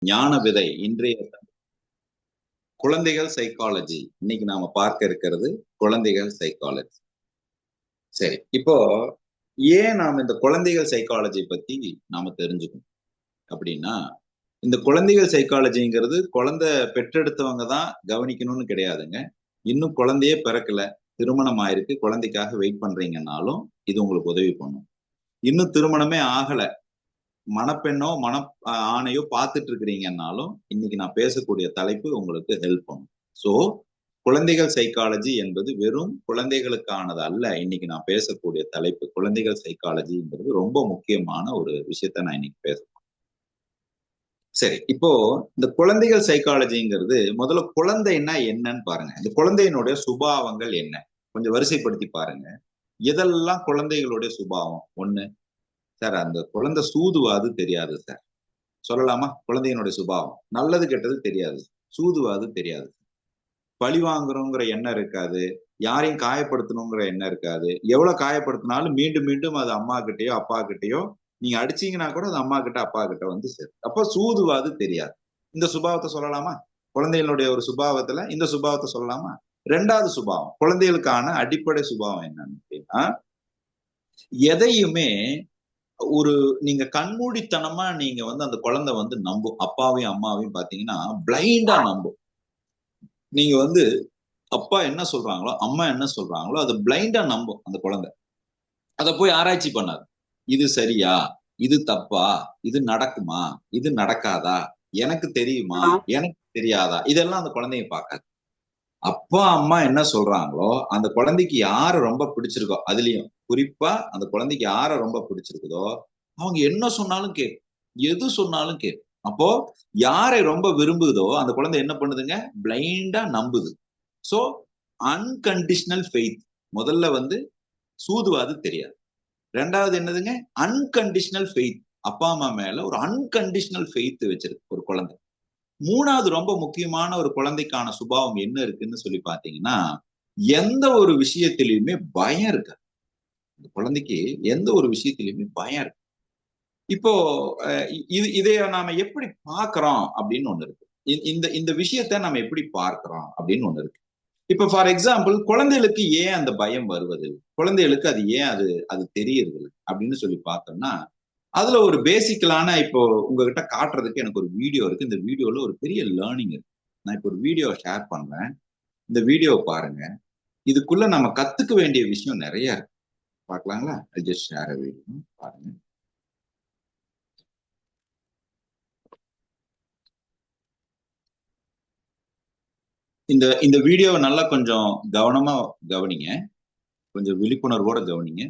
ஞான விதை இன்றைய குழந்தைகள் சைக்காலஜி. இன்னைக்கு நாம பார்க்க இருக்கிறது குழந்தைகள் சைக்காலஜி. சரி, இப்போ ஏன் நாம இந்த குழந்தைகள் சைக்காலஜி பத்தி நாம தெரிஞ்சுக்கணும் அப்படின்னா, இந்த குழந்தைகள் சைக்காலஜிங்கிறது குழந்தை பெற்றெடுத்தவங்க தான் கவனிக்கணும்னு கிடையாதுங்க. இன்னும் குழந்தையே பிறக்கல, திருமணம் ஆயிருக்கு, குழந்தைக்காக வெயிட் பண்றீங்கன்னாலும் இது உங்களுக்கு உதவி பண்ணும். இன்னும் திருமணமே ஆகல, மணப்பெண்ணோ ஆணையோ பார்த்துட்டு இருக்கிறீங்கன்னாலும் இன்னைக்கு நான் பேசக்கூடிய தலைப்பு உங்களுக்கு ஹெல்ப் பண்ணும். ஸோ குழந்தைகள் சைக்காலஜி என்பது வெறும் குழந்தைகளுக்கானது அல்ல. இன்னைக்கு நான் பேசக்கூடிய தலைப்பு குழந்தைகள் சைக்காலஜிங்கிறது ரொம்ப முக்கியமான ஒரு விஷயத்த நான் இன்னைக்கு பேசுறேன். சரி, இப்போ இந்த குழந்தைகள் சைக்காலஜிங்கிறது முதல்ல குழந்தைன்னா என்னன்னு பாருங்க. இந்த குழந்தையினுடைய சுபாவங்கள் என்ன கொஞ்சம் வரிசைப்படுத்தி பாருங்க. எதெல்லாம் குழந்தைகளுடைய சுபாவம்? ஒண்ணு, சார் அந்த குழந்தை சூதுவாது தெரியாது சார். சொல்லலாமா? குழந்தையினுடைய சுபாவம் நல்லது கெட்டது தெரியாது, சூதுவாது தெரியாது, பழி வாங்குறோங்கிற எண்ணம் இருக்காது, யாரையும் காயப்படுத்தணுங்கிற எண்ணம் இருக்காது. எவ்வளவு காயப்படுத்தினாலும் மீண்டும் மீண்டும் அது அம்மா கிட்டயோ அப்பா கிட்டயோ நீங்க அடிச்சீங்கன்னா கூட அது அம்மா கிட்ட அப்பா கிட்ட வந்து சேரும். அப்ப சூதுவாது தெரியாது. இந்த சுபாவத்தை சொல்லலாமா? குழந்தைகளுடைய ஒரு சுபாவத்துல இந்த சுபாவத்தை சொல்லலாமா? ரெண்டாவது சுபாவம், குழந்தைகளுக்கான அடிப்படை சுபாவம் என்னன்னு அப்படின்னா, எதையுமே ஒரு நீங்க கண்மூடித்தனமா நீங்க வந்து அந்த குழந்தை வந்து நம்பும். அப்பாவையும் அம்மாவையும் பாத்தீங்கன்னா பிளைண்டா நம்பும். நீங்க வந்து அப்பா என்ன சொல்றாங்களோ அம்மா என்ன சொல்றாங்களோ அதை பிளைண்டா நம்பும் அந்த குழந்தை. அதை போய் ஆராய்ச்சி பண்ணாது. இது சரியா, இது தப்பா, இது நடக்குமா, இது நடக்காதா, எனக்கு தெரியுமா, எனக்கு தெரியாதா, இதெல்லாம் அந்த குழந்தைய பார்க்காது. அப்பா அம்மா என்ன சொல்றாங்களோ அந்த குழந்தைக்கு யார ரொம்ப பிடிச்சிருக்கோ, அதுலயும் குறிப்பா அந்த குழந்தைக்கு யார ரொம்ப பிடிச்சிருக்குதோ அவங்க என்ன சொன்னாலும் கேட்கும், எது சொன்னாலும் கேட்கும். அப்போ யாரை ரொம்ப விரும்புதோ அந்த குழந்தை என்ன பண்ணுதுங்க? பிளைண்டா நம்புது. So unconditional faith. முதல்ல வந்து சூதுவாது தெரியாது. ரெண்டாவது என்னதுங்க? Unconditional faith. அப்பா அம்மா மேல ஒரு அன்கண்டிஷனல் ஃபெய்த் வச்சிருக்கு ஒரு குழந்தை. மூணாவது ரொம்ப முக்கியமான ஒரு குழந்தைக்கான சுபாவம் என்ன இருக்குன்னு சொல்லி பாத்தீங்கன்னா, எந்த ஒரு விஷயத்திலயுமே பயம் இருக்காது. இந்த குழந்தைக்கு எந்த ஒரு விஷயத்திலயுமே பயம் இருக்கு. இப்போ இதைய நாம எப்படி பார்க்கிறோம் அப்படின்னு ஒண்ணு இருக்கு. இந்த இந்த விஷயத்த நம்ம எப்படி பார்க்கிறோம் அப்படின்னு ஒண்ணு இருக்கு. இப்ப ஃபார் எக்ஸாம்பிள் குழந்தைகளுக்கு ஏன் அந்த பயம் வருவது, குழந்தைகளுக்கு அது ஏன் அது அது தெரியறது அப்படின்னு சொல்லி பார்த்தோம்னா, அதுல ஒரு பேசிக்கலான இப்போ உங்ககிட்ட காட்டுறதுக்கு எனக்கு ஒரு வீடியோ இருக்கு. இந்த வீடியோல ஒரு பெரிய லேர்னிங் இருக்கு. நான் இப்போ ஒரு வீடியோ ஷேர் பண்றேன். இந்த வீடியோவை பாருங்க. இதுக்குள்ள நம்ம கத்துக்க வேண்டிய விஷயம் நிறைய இருக்கு. பார்க்கலாங்களா? I just share a video. பாருங்க. இந்த இந்த வீடியோவை நல்லா கொஞ்சம் கவனமா கவனிங்க. கொஞ்சம் விழிப்புணர்வோட கவனிங்க.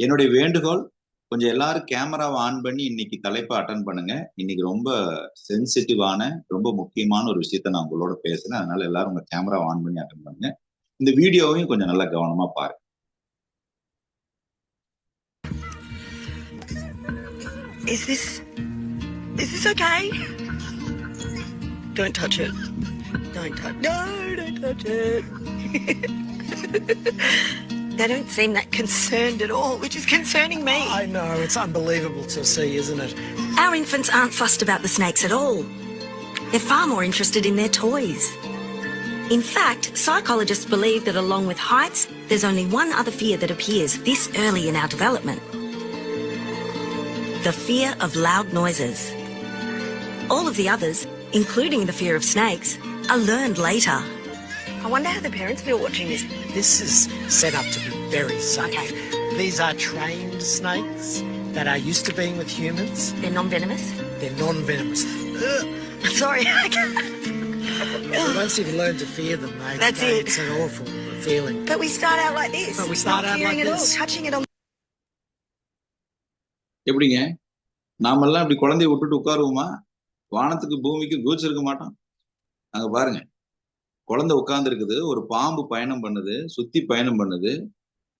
என்னுடைய வேண்டுகோள், கொஞ்சம் எல்லாரும் கேமராவை ஆன் பண்ணி இன்னைக்கு தலைப்பை அட்டன் பண்ணுங்க. இன்னைக்கு ரொம்ப சென்சிட்டிவான ரொம்ப முக்கியமான ஒரு விஷயத்த நான் உங்களோட பேசுறேன். அதனால எல்லாரும் உங்க கேமராவை ஆன் பண்ணி அட்டன் பண்ணுங்க. இந்த வீடியோவையும் கொஞ்சம் நல்லா கவனமா பாருங்க. Is this okay? Don't touch it. Don't touch. No, don't touch it. They don't seem that concerned at all, which is concerning me. I know, it's unbelievable to see, isn't it? Our infants aren't fussed about the snakes at all. They're far more interested in their toys. In fact, psychologists believe that along with heights, there's only one other fear that appears this early in our development. The fear of loud noises. All of the others, including the fear of snakes, are learned later. I wonder how the parents feel watching this. This is set up to be very safe. Okay. These are trained snakes that are used to being with humans. They're non-venomous? They're non-venomous. Sorry, I can't. Once you've learned to fear them, That's it. It's an awful feeling. But we start out like this. But we start out like this. All, touching it on. எப்படிங்க? நாமெல்லாம் இப்படி குழந்தைய விட்டுட்டு உட்காருவோமா? வானத்துக்கு பூமிக்கு கோச்சிருக்க மாட்டோம். அங்க பாருங்க, குழந்தை உட்கார்ந்து இருக்குது, ஒரு பாம்பு பயணம் பண்ணுது, சுத்தி பயணம் பண்ணுது.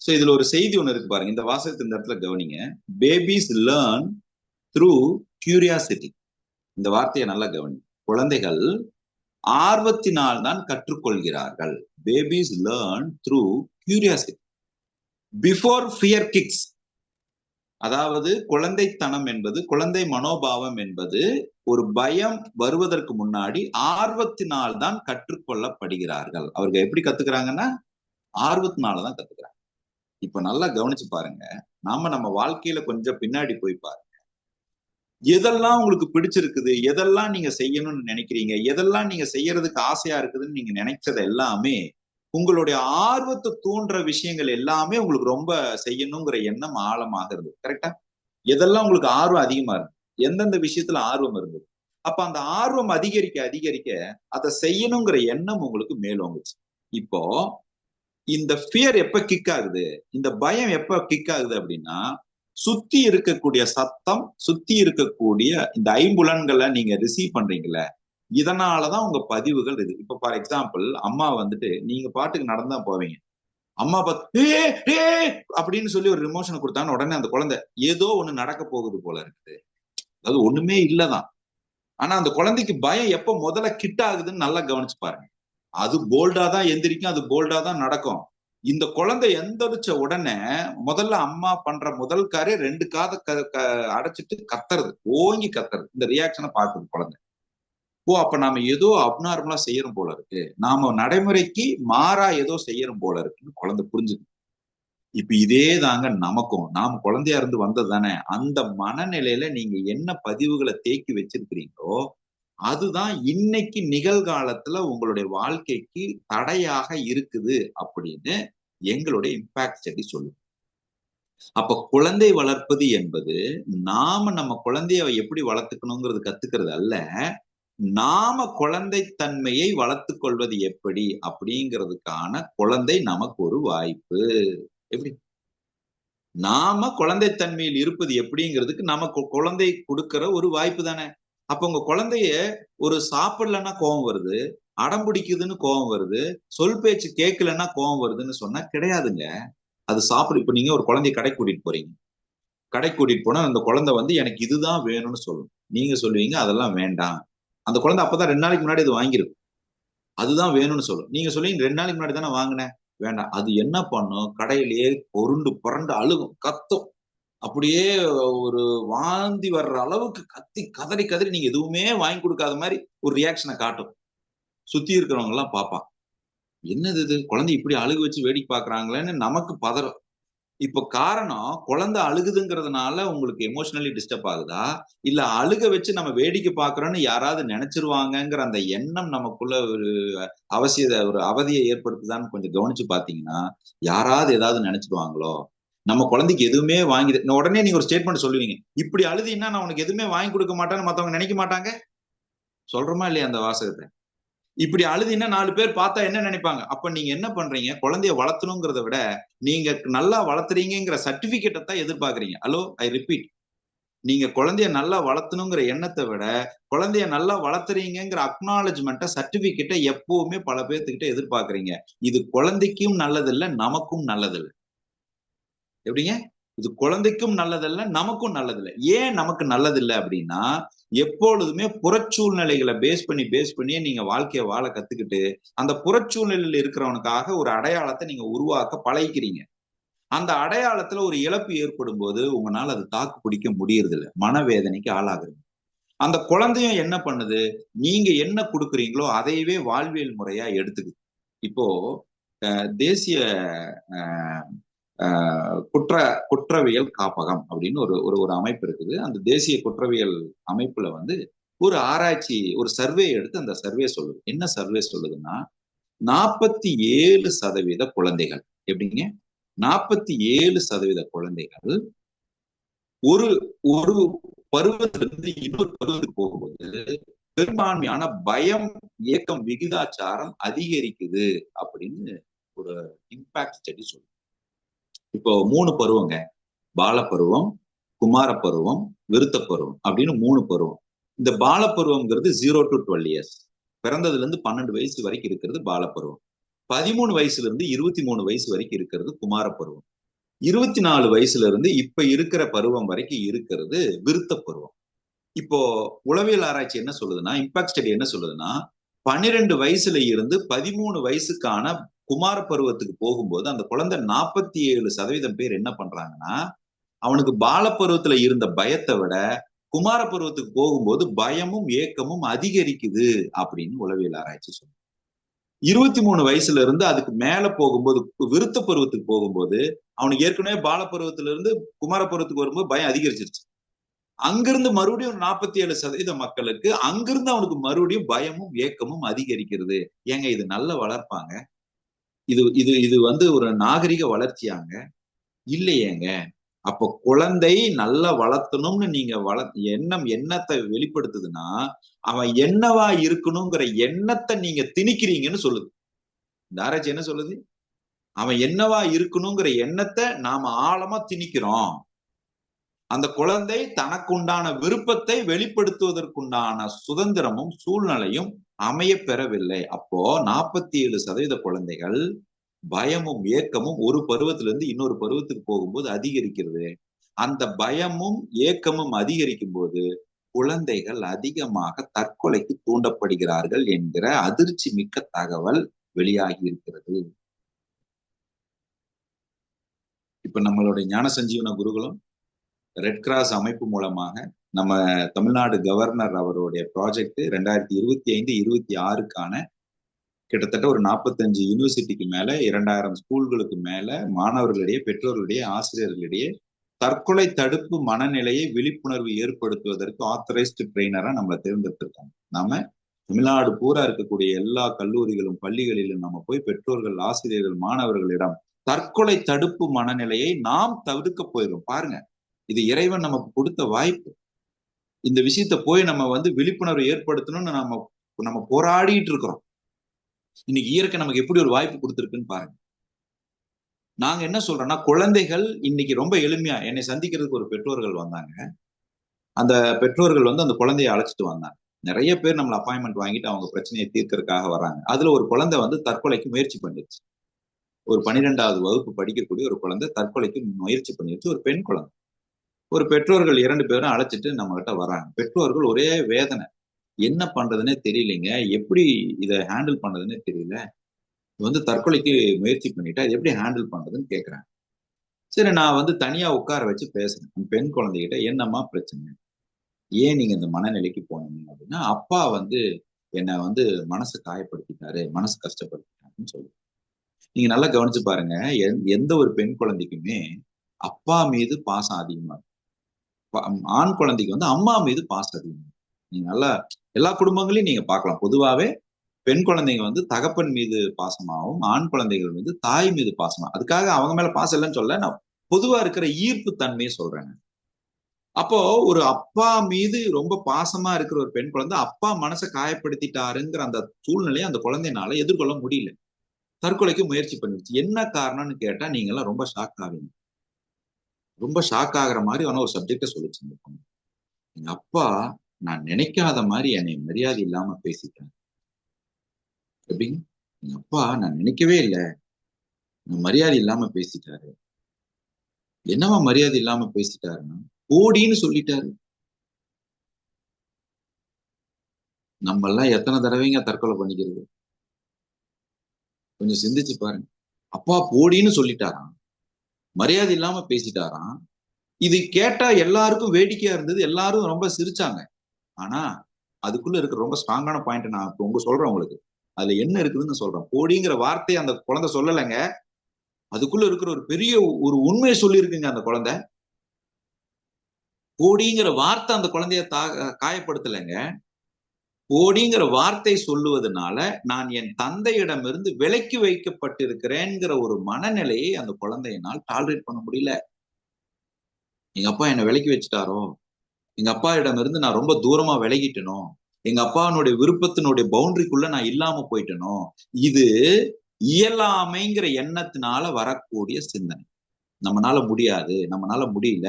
சோ இதுல ஒரு செய்தி ஒண்ணு இருக்கு பாருங்க. இந்த வாசகத்தை இந்த இடத்துல கவனிங்க. Babies learn through curiosity. இந்த வார்த்தையை நல்லா கவனிங்க. குழந்தைகள் ஆர்வத்தினால் தான் கற்றுக்கொள்கிறார்கள். Babies learn through curiosity before fear kicks. அதாவது குழந்தைத்தனம் என்பது, குழந்தை மனோபாவம் என்பது ஒரு பயம் வருவதற்கு முன்னாடி ஆர்வத்தினால் தான் கற்றுக்கொள்ளப்படுகிறார்கள். அவர்கள் எப்படி கத்துக்கிறாங்கன்னா ஆர்வத்தினாலதான் கத்துக்கிறாங்க. இப்ப நல்லா கவனிச்சு பாருங்க. நம்ம வாழ்க்கையில கொஞ்சம் பின்னாடி போய் பாருங்க. எதெல்லாம் உங்களுக்கு பிடிச்சிருக்குது, எதெல்லாம் நீங்க செய்யணும்னு நினைக்கிறீங்க, எதெல்லாம் நீங்க செய்யறதுக்கு ஆசையா இருக்குதுன்னு நீங்க நினைச்சது எல்லாமே உங்களுடைய ஆர்வத்தை தூண்டுற விஷயங்கள் எல்லாமே உங்களுக்கு ரொம்ப செய்யணுங்கிற எண்ணம் ஆழமாக இருந்தது. கரெக்டா? எதெல்லாம் உங்களுக்கு ஆர்வம் அதிகமா இருக்கு, எந்தெந்த விஷயத்துல ஆர்வம் இருந்தது, அப்ப அந்த ஆர்வம் அதிகரிக்க அதிகரிக்க அதை செய்யணுங்கிற எண்ணம் உங்களுக்கு மேலோங்குச்சு. இப்போ இந்த ஃபியர் எப்ப கிக் ஆகுது, இந்த பயம் எப்ப கிக் ஆகுது அப்படின்னா, சுத்தி இருக்கக்கூடிய சத்தம், சுத்தி இருக்கக்கூடிய இந்த ஐம்புலன்களை நீங்க ரிசீவ் பண்றீங்கல்ல, இதனாலதான் உங்க பதிவுகள் இது. இப்ப ஃபார் எக்ஸாம்பிள், அம்மா வந்துட்டு நீங்க பாட்டுக்கு நடந்தா போவீங்க, அம்மா பார்த்து அப்படின்னு சொல்லி ஒரு ரிமோஷனை கொடுத்தான்னு உடனே அந்த குழந்தை ஏதோ ஒண்ணு நடக்க போகுது போல இருக்குது. அதாவது ஒண்ணுமே இல்லதான். ஆனா அந்த குழந்தைக்கு பயம் எப்ப முதல்ல கிட்ட ஆகுதுன்னு நல்லா கவனிச்சு பாருங்க. அது போல்டா தான் எந்திரிக்கும், அது போல்டா தான் நடக்கும். இந்த குழந்தை எந்திரிச்ச உடனே முதல்ல அம்மா பண்ற முதல் காரியம் 2 காதை அடைச்சிட்டு கத்துறது, ஓங்கி கத்துறது. இந்த ரியாக்ஷனை பார்க்குது குழந்தை. ஓ, அப்ப நாம ஏதோ அப்நார்மலா செய்யறோம் போல இருக்கு, நாம நடைமுறைக்கு மாறா ஏதோ செய்யறோம் போல இருக்குன்னு குழந்தை புரிஞ்சுது. இப்ப இதே தாங்க நமக்கும். நாம குழந்தையா இருந்து வந்தது தானே. அந்த மனநிலையில நீங்க என்ன பதிவுகளை தேக்கி வச்சிருக்கிறீங்களோ அதுதான் இன்னைக்கு நிகழ்காலத்துல உங்களுடைய வாழ்க்கைக்கு தடையாக இருக்குது அப்படின்னு எங்களுடைய இம்பாக்ட் ஸ்டடி சொல்லுது. அப்ப குழந்தை வளர்ப்பது என்பது நம்ம குழந்தைய எப்படி வளர்த்துக்கணுங்கிறது கத்துக்கிறது அல்ல, நாம குழந்தைத்தன்மையை வளர்த்து கொள்வது எப்படி அப்படிங்கிறதுக்கான குழந்தை நமக்கு ஒரு வாய்ப்பு. எப்படி நாம குழந்தைத்தன்மையில் இருப்பது எப்படிங்கிறதுக்கு நமக்கு குழந்தை கொடுக்கிற ஒரு வாய்ப்பு தானே. அப்ப உங்க குழந்தைய ஒரு சாப்பிடலன்னா கோபம் வருது, அடம் பிடிக்குதுன்னு கோபம் வருது, சொல் பேச்சு கேட்கலன்னா கோபம் வருதுன்னு சொன்னா கிடையாதுங்க. அது சாப்பிடு. இப்ப நீங்க ஒரு குழந்தைய கடை கூட்டிட்டு போறீங்க, கடை கூட்டிட்டு போனா அந்த குழந்தை வந்து எனக்கு இதுதான் வேணும்னு சொல்லும். நீங்க சொல்லுவீங்க அதெல்லாம் வேண்டாம். அந்த குழந்தை அப்பதான் 2 நாளைக்கு முன்னாடி அது வாங்கிருக்கும், அதுதான் வேணும்னு சொல்லும். நீங்க சொல்லுவீங்க 2 நாளைக்கு முன்னாடி தானே வாங்கினேன், வேண்டாம். அது என்ன பண்ணும், கடையிலேயே பொருண்டு புரண்டு அழுகும், கத்தும். அப்படியே ஒரு வாந்தி வர்ற அளவுக்கு கத்தி கதறி கதறி நீங்க எதுவுமே வாங்கி கொடுக்காத மாதிரி ஒரு ரியாக்ஷனை காட்டும். சுத்தி இருக்கிறவங்க எல்லாம் பார்ப்பான், என்னது இது குழந்தை இப்படி அழுக வச்சு வேடிக்கை பாக்குறாங்களேன்னு நமக்கு பதறும். இப்ப காரணம், குழந்தை அழுகுதுங்கிறதுனால உங்களுக்கு எமோஷனலி டிஸ்டர்ப் ஆகுதா, இல்ல அழுக வச்சு நம்ம வேடிக்கை பாக்குறோம்னு யாராவது நினைச்சிருவாங்கங்கிற அந்த எண்ணம் நமக்குள்ள ஒரு ஒரு அவதியை ஏற்படுத்துதான்னு கொஞ்சம் கவனிச்சு பாத்தீங்கன்னா, யாராவது ஏதாவது நினைச்சிருவாங்களோ, நம்ம குழந்தைக்கு எதுவுமே வாங்கி உடனே நீங்க ஒரு ஸ்டேட்மெண்ட் சொல்லுவீங்க, இப்படி அழுதினா நான் உனக்கு எதுவுமே வாங்கி கொடுக்க மாட்டேன்னு மத்தவங்க நினைக்க மாட்டாங்க. சொல்றோமா இல்லையா அந்த வாசகத்தை? இப்படி அழுதினா 4 பேர் பார்த்தா என்ன நினைப்பாங்க? அப்ப நீங்க என்ன பண்றீங்க, குழந்தைய வளர்த்தணுங்கிறத விட நீங்க நல்லா வளர்த்துறீங்கிற சர்டிபிகேட்டை தான் எதிர்பார்க்கறீங்க. ஹலோ, ஐ ரிப்பீட், நீங்க குழந்தைய நல்லா வளர்த்தணுங்கிற எண்ணத்தை விட குழந்தைய நல்லா வளர்த்துறீங்கிற அக்னாலஜ்மெண்ட்டை, சர்டிபிகேட்டை எப்பவுமே பல பேர்த்துக்கிட்ட எதிர்பார்க்கறீங்க. இது குழந்தைக்கும் நல்லதில்லை, நமக்கும் நல்லதில்லை. எப்படிங்க? இது குழந்தைக்கும் நல்லதில்லை, நமக்கும் நல்லதில்லை. ஏன் நமக்கு நல்லதில்லை அப்படின்னா, எப்பொழுதுமே புறச்சூழ்நிலைகளை பேஸ் பண்ணியே நீங்க வாழ்க்கையை வாழ கத்துக்கிட்டு அந்த புறச்சூழ்நிலையில் இருக்கிறவனுக்காக ஒரு அடையாளத்தை நீங்க உருவாக்க பழகிக்கிறீங்க. அந்த அடையாளத்துல ஒரு இழப்பு ஏற்படும் போது உங்களால அது தாக்கு பிடிக்க முடியறது இல்லை, மனவேதனைக்கு ஆளாகுது. அந்த குழந்தையும் என்ன பண்ணுது, நீங்க என்ன கொடுக்குறீங்களோ அதையவே வாழ்வியல் முறையா எடுத்துக்குது. இப்போ தேசிய குற்றவியல் காப்பகம் அப்படின்னு ஒரு அமைப்பு இருக்குது. அந்த தேசிய குற்றவியல் அமைப்புல வந்து ஒரு ஆராய்ச்சி, ஒரு சர்வே எடுத்து அந்த சர்வே சொல்லுது. என்ன சர்வே சொல்லுதுன்னா, 47% குழந்தைகள், எப்படிங்க, 47% குழந்தைகள் ஒரு ஒரு பருவத்திலிருந்து இன்னொரு பருவத்துக்கு போகும்போது பெரும்பான்மையான பயம், ஏக்கம் விகிதாச்சாரம் அதிகரிக்குது அப்படின்னு ஒரு இம்பாக்ட் ஸ்டடி சொல்லுது. இப்போ 3 பருவங்க, பாலப்பருவம், குமார பருவம், விருத்த பருவம் அப்படின்னு 3 பருவம். இந்த பாலப்பருவம்ங்கிறது 0 to 12 years, பிறந்ததுல இருந்து 12 வயசு வரைக்கும் இருக்கிறது பாலப்பருவம். 13 வயசுல இருந்து 23 வயசு வரைக்கும் இருக்கிறது குமார பருவம். 24 வயசுல இருந்து இப்ப இருக்கிற பருவம் வரைக்கும் இருக்கிறது விருத்த பருவம். இப்போ உளவியல் ஆராய்ச்சி என்ன சொல்லுதுன்னா, இம்பாக்ட் ஸ்டடி என்ன சொல்லுதுன்னா, 12 வயசுல இருந்து 13 வயசுக்கான குமார பருவத்துக்கு போகும்போது அந்த குழந்தை 47% பேர் என்ன பண்றாங்கன்னா, அவனுக்கு பால பருவத்துல இருந்த பயத்தை விட குமார பருவத்துக்கு போகும்போது பயமும் ஏக்கமும் அதிகரிக்குது அப்படின்னு உளவியல் ஆராய்ச்சி சொல்லுது. 23 வயசுல இருந்து அதுக்கு மேல போகும்போது, விருத்த பருவத்துக்கு போகும்போது அவனுக்கு ஏற்கனவே பால பருவத்துல இருந்து குமார பருவத்துக்கு வரும்போது பயம் அதிகரிச்சிருச்சு. அங்கிருந்து மறுபடியும் 47% மக்களுக்கு அங்கிருந்து அவனுக்கு மறுபடியும் பயமும் ஏக்கமும் அதிகரிக்கிறது. ஏங்க இது நல்ல வளர்ப்பாங்க? இது இது இது ஒரு நாகரிக வளர்ச்சியாங்க? இல்லையேங்க. அப்போ குழந்தை நல்லா வளர்த்தணும்னு நீங்க எண்ணத்தை வெளிப்படுத்துதுன்னா, அவன் என்னவா இருக்கணுங்கிற எண்ணத்தை நீங்க திணிக்கிறீங்கன்னு சொல்லுது. இந்த ஆராய்ச்சி என்ன சொல்லுது? அவன் என்னவா இருக்கணுங்கிற எண்ணத்தை நாம ஆழமா திணிக்கிறோம். அந்த குழந்தை தனக்குண்டான விருப்பத்தை வெளிப்படுத்துவதற்குண்டான சுதந்திரமும் சூழ்நிலையும் அமைய பெறவில்லை. அப்போ 47% குழந்தைகள் பயமும் ஏக்கமும் ஒரு பருவத்திலிருந்து இன்னொரு பருவத்துக்கு போகும்போது அதிகரிக்கிறது. அந்த பயமும் ஏக்கமும் அதிகரிக்கும் போது குழந்தைகள் அதிகமாக தற்கொலைக்கு தூண்டப்படுகிறார்கள் என்கிற அதிர்ச்சி மிக்க தகவல் வெளியாகி இருக்கிறது. இப்ப நம்மளுடைய ஞான சஞ்சீவன குருகுலம் ரெட் கிராஸ் அமைப்பு மூலமாக நம்ம தமிழ்நாடு கவர்னர் அவருடைய ப்ராஜெக்ட் 2025-26க்கான கிட்டத்தட்ட ஒரு 45 யூனிவர்சிட்டிக்கு மேல 2000 ஸ்கூல்களுக்கு மேல மாணவர்களிடையே, பெற்றோர்களிடையே, ஆசிரியர்களிடையே தற்கொலை தடுப்பு மனநிலையை விழிப்புணர்வு ஏற்படுத்துவதற்கு ஆத்தரைஸ்டு ட்ரெயினரா நம்மளை தேர்ந்தெடுத்திருக்காங்க. நாம தமிழ்நாடு பூரா இருக்கக்கூடிய எல்லா கல்லூரிகளும் பள்ளிகளிலும் நம்ம போய் பெற்றோர்கள், ஆசிரியர்கள், மாணவர்களிடம் தற்கொலை தடுப்பு மனநிலையை நாம் தவிர்க்க போயிடும். பாருங்க, இது இறைவன் நமக்கு கொடுத்த வாய்ப்பு. இந்த விஷயத்த போய் நம்ம விழிப்புணர்வு ஏற்படுத்தணும்னு நம்ம போராடிட்டு இருக்கிறோம். இன்னைக்கு இயற்கை நமக்கு எப்படி ஒரு வாய்ப்பு கொடுத்துருக்குன்னு பாருங்க. நாங்க என்ன சொல்றோம்னா, குழந்தைகள் இன்னைக்கு ரொம்ப எளிமையா என்னை சந்திக்கிறதுக்கு ஒரு பெற்றோர்கள் வந்தாங்க. அந்த பெற்றோர்கள் அந்த குழந்தைய அழைச்சிட்டு வந்தாங்க. நிறைய பேர் நம்மள அப்பாயின்மெண்ட் வாங்கிட்டு அவங்க பிரச்சனையை தீர்க்கறதுக்காக வராங்க. அதுல ஒரு குழந்தை தற்கொலைக்கு முயற்சி பண்ணிடுச்சு. ஒரு 12வது வகுப்பு படிக்கக்கூடிய ஒரு குழந்தை தற்கொலைக்கு முயற்சி பண்ணிடுச்சு. ஒரு பெண் குழந்தை. ஒரு பெற்றோர்கள் 2 பேரும் அழைச்சிட்டு நம்ம கிட்ட வராங்க. பெற்றோர்கள் ஒரே வேதனை. என்ன பண்றதுன்னே தெரியலைங்க. எப்படி இதை ஹேண்டில் பண்றதுன்னே தெரியல. தற்கொலைக்கு முயற்சி பண்ணிட்டா இது எப்படி ஹேண்டில் பண்றதுன்னு கேட்கறாங்க. சரி, நான் தனியா உட்கார வச்சு பேசுறேன். பெண் குழந்தைகிட்ட, என்னம்மா பிரச்சனை, ஏன் நீங்க இந்த மனநிலைக்கு போனீங்க அப்படின்னா, அப்பா என்னை மனசை காயப்படுத்திட்டாரு, மனசு கஷ்டப்படுத்திட்டாருன்னு சொல்லு. நீங்க நல்லா கவனிச்சு பாருங்க, எந்த ஒரு பெண் குழந்தைக்குமே அப்பா மீது பாசம் அதிகமா இருக்கும். ஆண் குழந்தைக்கு அம்மா மீது பாசம் அதிகமா இருக்கும். நீங்க நல்லா எல்லா குடும்பங்களையும் நீங்க பார்க்கலாம். பொதுவாவே பெண் குழந்தைங்க தகப்பன் மீது பாசமாகவும், ஆண் குழந்தைகள் மீது தாய் மீது பாசமா. அதுக்காக அவங்க மேல பாசம் இல்லைன்னு சொல்ல, நான் பொதுவா இருக்கிற ஈர்ப்பு தன்மையை சொல்றேன். அப்போ ஒரு அப்பா மீது ரொம்ப பாசமா இருக்கிற ஒரு பெண் குழந்தை அப்பா மனசை காயப்படுத்திட்டாருங்கிற அந்த சூழ்நிலையை அந்த குழந்தைனால எதிர்கொள்ள முடியல. தற்கொலைக்கு முயற்சி பண்ணிடுச்சு. என்ன காரணம்னு கேட்டா நீங்க எல்லாம் ரொம்ப ஷாக் ஆவீங்க. ரொம்ப ஷாக் ஆகுற மாதிரி ஒரு சப்ஜெக்ட சொல்லிச்சு. எங்க அப்பா நான் நினைக்காத மாதிரி என்னை மரியாதை இல்லாம பேசிட்டாங்க. எப்படிங்க? எங்க அப்பா நான் நினைக்கவே இல்லை, மரியாதை இல்லாம பேசிட்டாரு. என்னவா மரியாதை இல்லாம பேசிட்டாருன்னா, போடின்னு சொல்லிட்டாரு. நம்ம எல்லாம் எத்தனை தடவைங்க தற்கொலை பண்ணிக்கிறது? கொஞ்சம் சிந்திச்சு பாருங்க. அப்பா போடின்னு சொல்லிட்டாராம், மரியாதை இல்லாம பேசிட்டாராம். இது கேட்டா எல்லாருக்கும் வேடிக்கையா இருந்தது, எல்லாரும் ரொம்ப சிரிச்சாங்க. ஆனா அதுக்குள்ள இருக்கிற ரொம்ப ஸ்ட்ராங்கான பாயிண்ட் நான் இப்ப சொல்றேன் உங்களுக்கு. அதுல என்ன இருக்குதுன்னு சொல்றேன். போடிங்கிற வார்த்தையை அந்த குழந்தை சொல்லலைங்க. அதுக்குள்ள இருக்கிற ஒரு பெரிய ஒரு உண்மையை சொல்லி இருக்குங்க அந்த குழந்தை. போடிங்கிற வார்த்தை அந்த குழந்தைய காயப்படுத்தலைங்க. போடிங்கிற வார்த்தை சொல்லுவதனால நான் என் தந்தையிடமிருந்து விலக்கி வைக்கப்பட்டிருக்கிறேங்கிற ஒரு மனநிலையை அந்த குழந்தையினால் டாலரேட் பண்ண முடியல. எங்க அப்பா என்னை விலக்கி வச்சுட்டாரோ, எங்க அப்பா இடமிருந்து நான் ரொம்ப தூரமா விலகிட்டனோ, எங்க அப்பானுடைய விருப்பத்தினுடைய பவுண்டரிக்குள்ள நான் இல்லாம போயிட்டனோ, இது இயலாமைங்கிற எண்ணத்தினால வரக்கூடிய சிந்தனை. நம்மனால முடியாது, நம்மனால முடியல,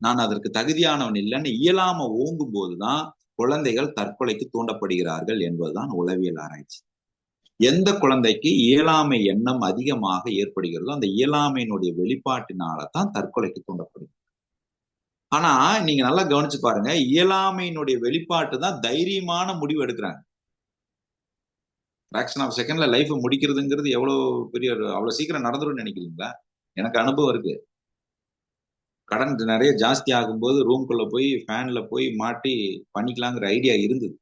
நான் அதற்கு தகுதியானவன் இல்லைன்னு இயலாம ஓங்கும் போதுதான் குழந்தைகள் தற்கொலைக்கு தூண்டப்படுகிறார்கள் என்பதுதான் உளவியல் ஆராய்ச்சி. எந்த குழந்தைக்கு இயலாமை எண்ணம் அதிகமாக ஏற்படுகிறதோ அந்த இயலாமையினுடைய வெளிப்பாட்டினாலதான் தற்கொலைக்கு தூண்டப்படுகிறது. ஆனா நீங்க நல்லா கவனிச்சு பாருங்க, இயலாமையினுடைய வெளிப்பாட்டு தான் தைரியமான முடிவு எடுக்கிறாங்க. ஃபிராக்ஷன் ஆஃப் செகண்ட்ல லைஃப் முடிக்கிறதுங்கிறது எவ்வளவு பெரிய, அவ்வளவு சீக்கிரம் நடந்துடும் நினைக்கிறீங்களா? எனக்கு அனுபவம் இருக்கு. கடன் நிறைய ஜாஸ்தி ஆகும்போது ரூம்குள்ள போய் ஃபேன்ல போய் மாட்டி பண்ணிக்கலாங்கிற ஐடியா இருந்தது.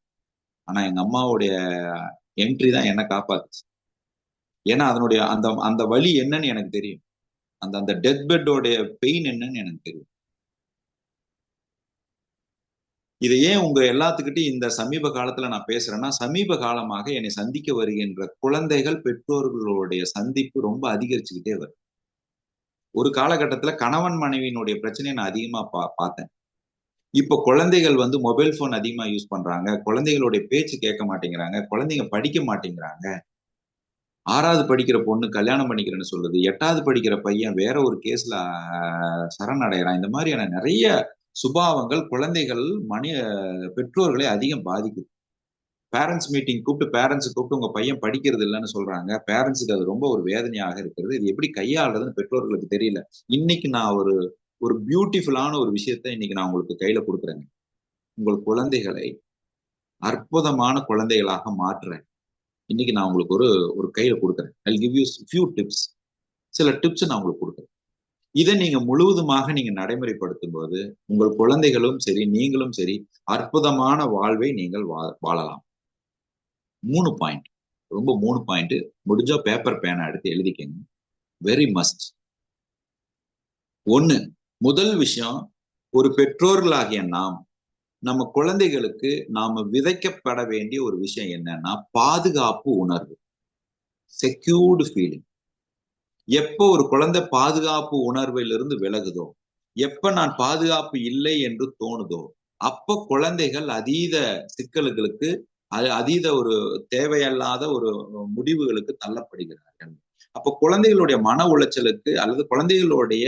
ஆனா எங்க அம்மாவுடைய என்ட்ரி தான் என்ன காப்பாத்துச்சு. ஏன்னா அதனுடைய அந்த அந்த வலி என்னன்னு எனக்கு தெரியும். அந்த அந்த டெத் பெட்டோடைய பெயின் என்னன்னு எனக்கு தெரியும். இதை ஏன் உங்க எல்லாத்துக்கிட்டையும் இந்த சமீப காலத்துல நான் பேசுறேன்னா, சமீப காலமாக என்னை சந்திக்க வருகின்ற குழந்தைகள் பெற்றோர்களுடைய சந்திப்பு ரொம்ப அதிகரிச்சுக்கிட்டே வருது. ஒரு காலகட்டத்துல கணவன் மனைவியினுடைய பிரச்சனையை நான் அதிகமா பார்த்தேன். இப்ப குழந்தைகள் வந்து மொபைல் போன் அதிகமா யூஸ் பண்றாங்க, குழந்தைகளுடைய பேச்சு கேட்க மாட்டேங்கிறாங்க, குழந்தைங்க படிக்க மாட்டேங்கிறாங்க. 6வது படிக்கிற பொண்ணு கல்யாணம் பண்ணிக்கிறேன்னு சொல்லுது, 8வது படிக்கிற பையன் வேற ஒரு கேஸ்ல சரணடைகிறான். இந்த மாதிரியான நிறைய சுபாவங்கள் குழந்தைகள் பெற்றோர்களை அதிகம் பாதிக்குது. பேரண்ட்ஸ் மீட்டிங் கூப்பிட்டு பேரண்ட்ஸ் கூப்பிட்டு உங்க பையன் படிக்கிறது இல்லைன்னு சொல்றாங்க. பேரண்ட்ஸுக்கு அது ரொம்ப ஒரு வேதனையாக இருக்கிறது. இது எப்படி கையாளுறதுன்னு பெற்றோர்களுக்கு தெரியல. இன்னைக்கு நான் ஒரு ஒரு பியூட்டிஃபுல்லான ஒரு விஷயத்த இன்னைக்கு நான் உங்களுக்கு கையில கொடுக்குறேங்க. உங்கள் குழந்தைகளை அற்புதமான குழந்தைகளாக மாற்றுறேன். இன்னைக்கு நான் உங்களுக்கு ஒரு ஒரு கையில கொடுக்குறேன். I give you few tips. சில டிப்ஸ் நான் உங்களுக்கு கொடுக்குறேன். இதை நீங்க முழுவதுமாக நீங்க நடைமுறைப்படுத்தும் போது உங்கள் குழந்தைகளும் சரி, நீங்களும் சரி, அற்புதமான வாழ்வை நீங்கள் வாழலாம். 3 பாயிண்ட், ரொம்ப 3 பாயிண்ட். முடிஞ்சா பேப்பர் பேனா எடுத்து எழுதிக்கங்க. Very must. 1, முதல் விஷயம், ஒரு பெற்றோர்களாகிய நாம் நம்ம குழந்தைகளுக்கு நாம விதைக்கப்பட வேண்டிய ஒரு விஷயம் என்னன்னா பாதுகாப்பு உணர்வு, செக்யூர்டு ஃபீலிங். எப்போ ஒரு குழந்தை பாதுகாப்பு உணர்விலிருந்து விலகுதோ, எப்ப நான் பாதுகாப்பு இல்லை என்று தோணுதோ, அப்ப குழந்தைகள் அதீத சிக்கல்களுக்கு அதீத ஒரு தேவையல்லாத ஒரு முடிவுகளுக்கு தள்ளப்படுகிறார்கள். அப்ப குழந்தைகளுடைய மன உளைச்சலுக்கு அல்லது குழந்தைகளுடைய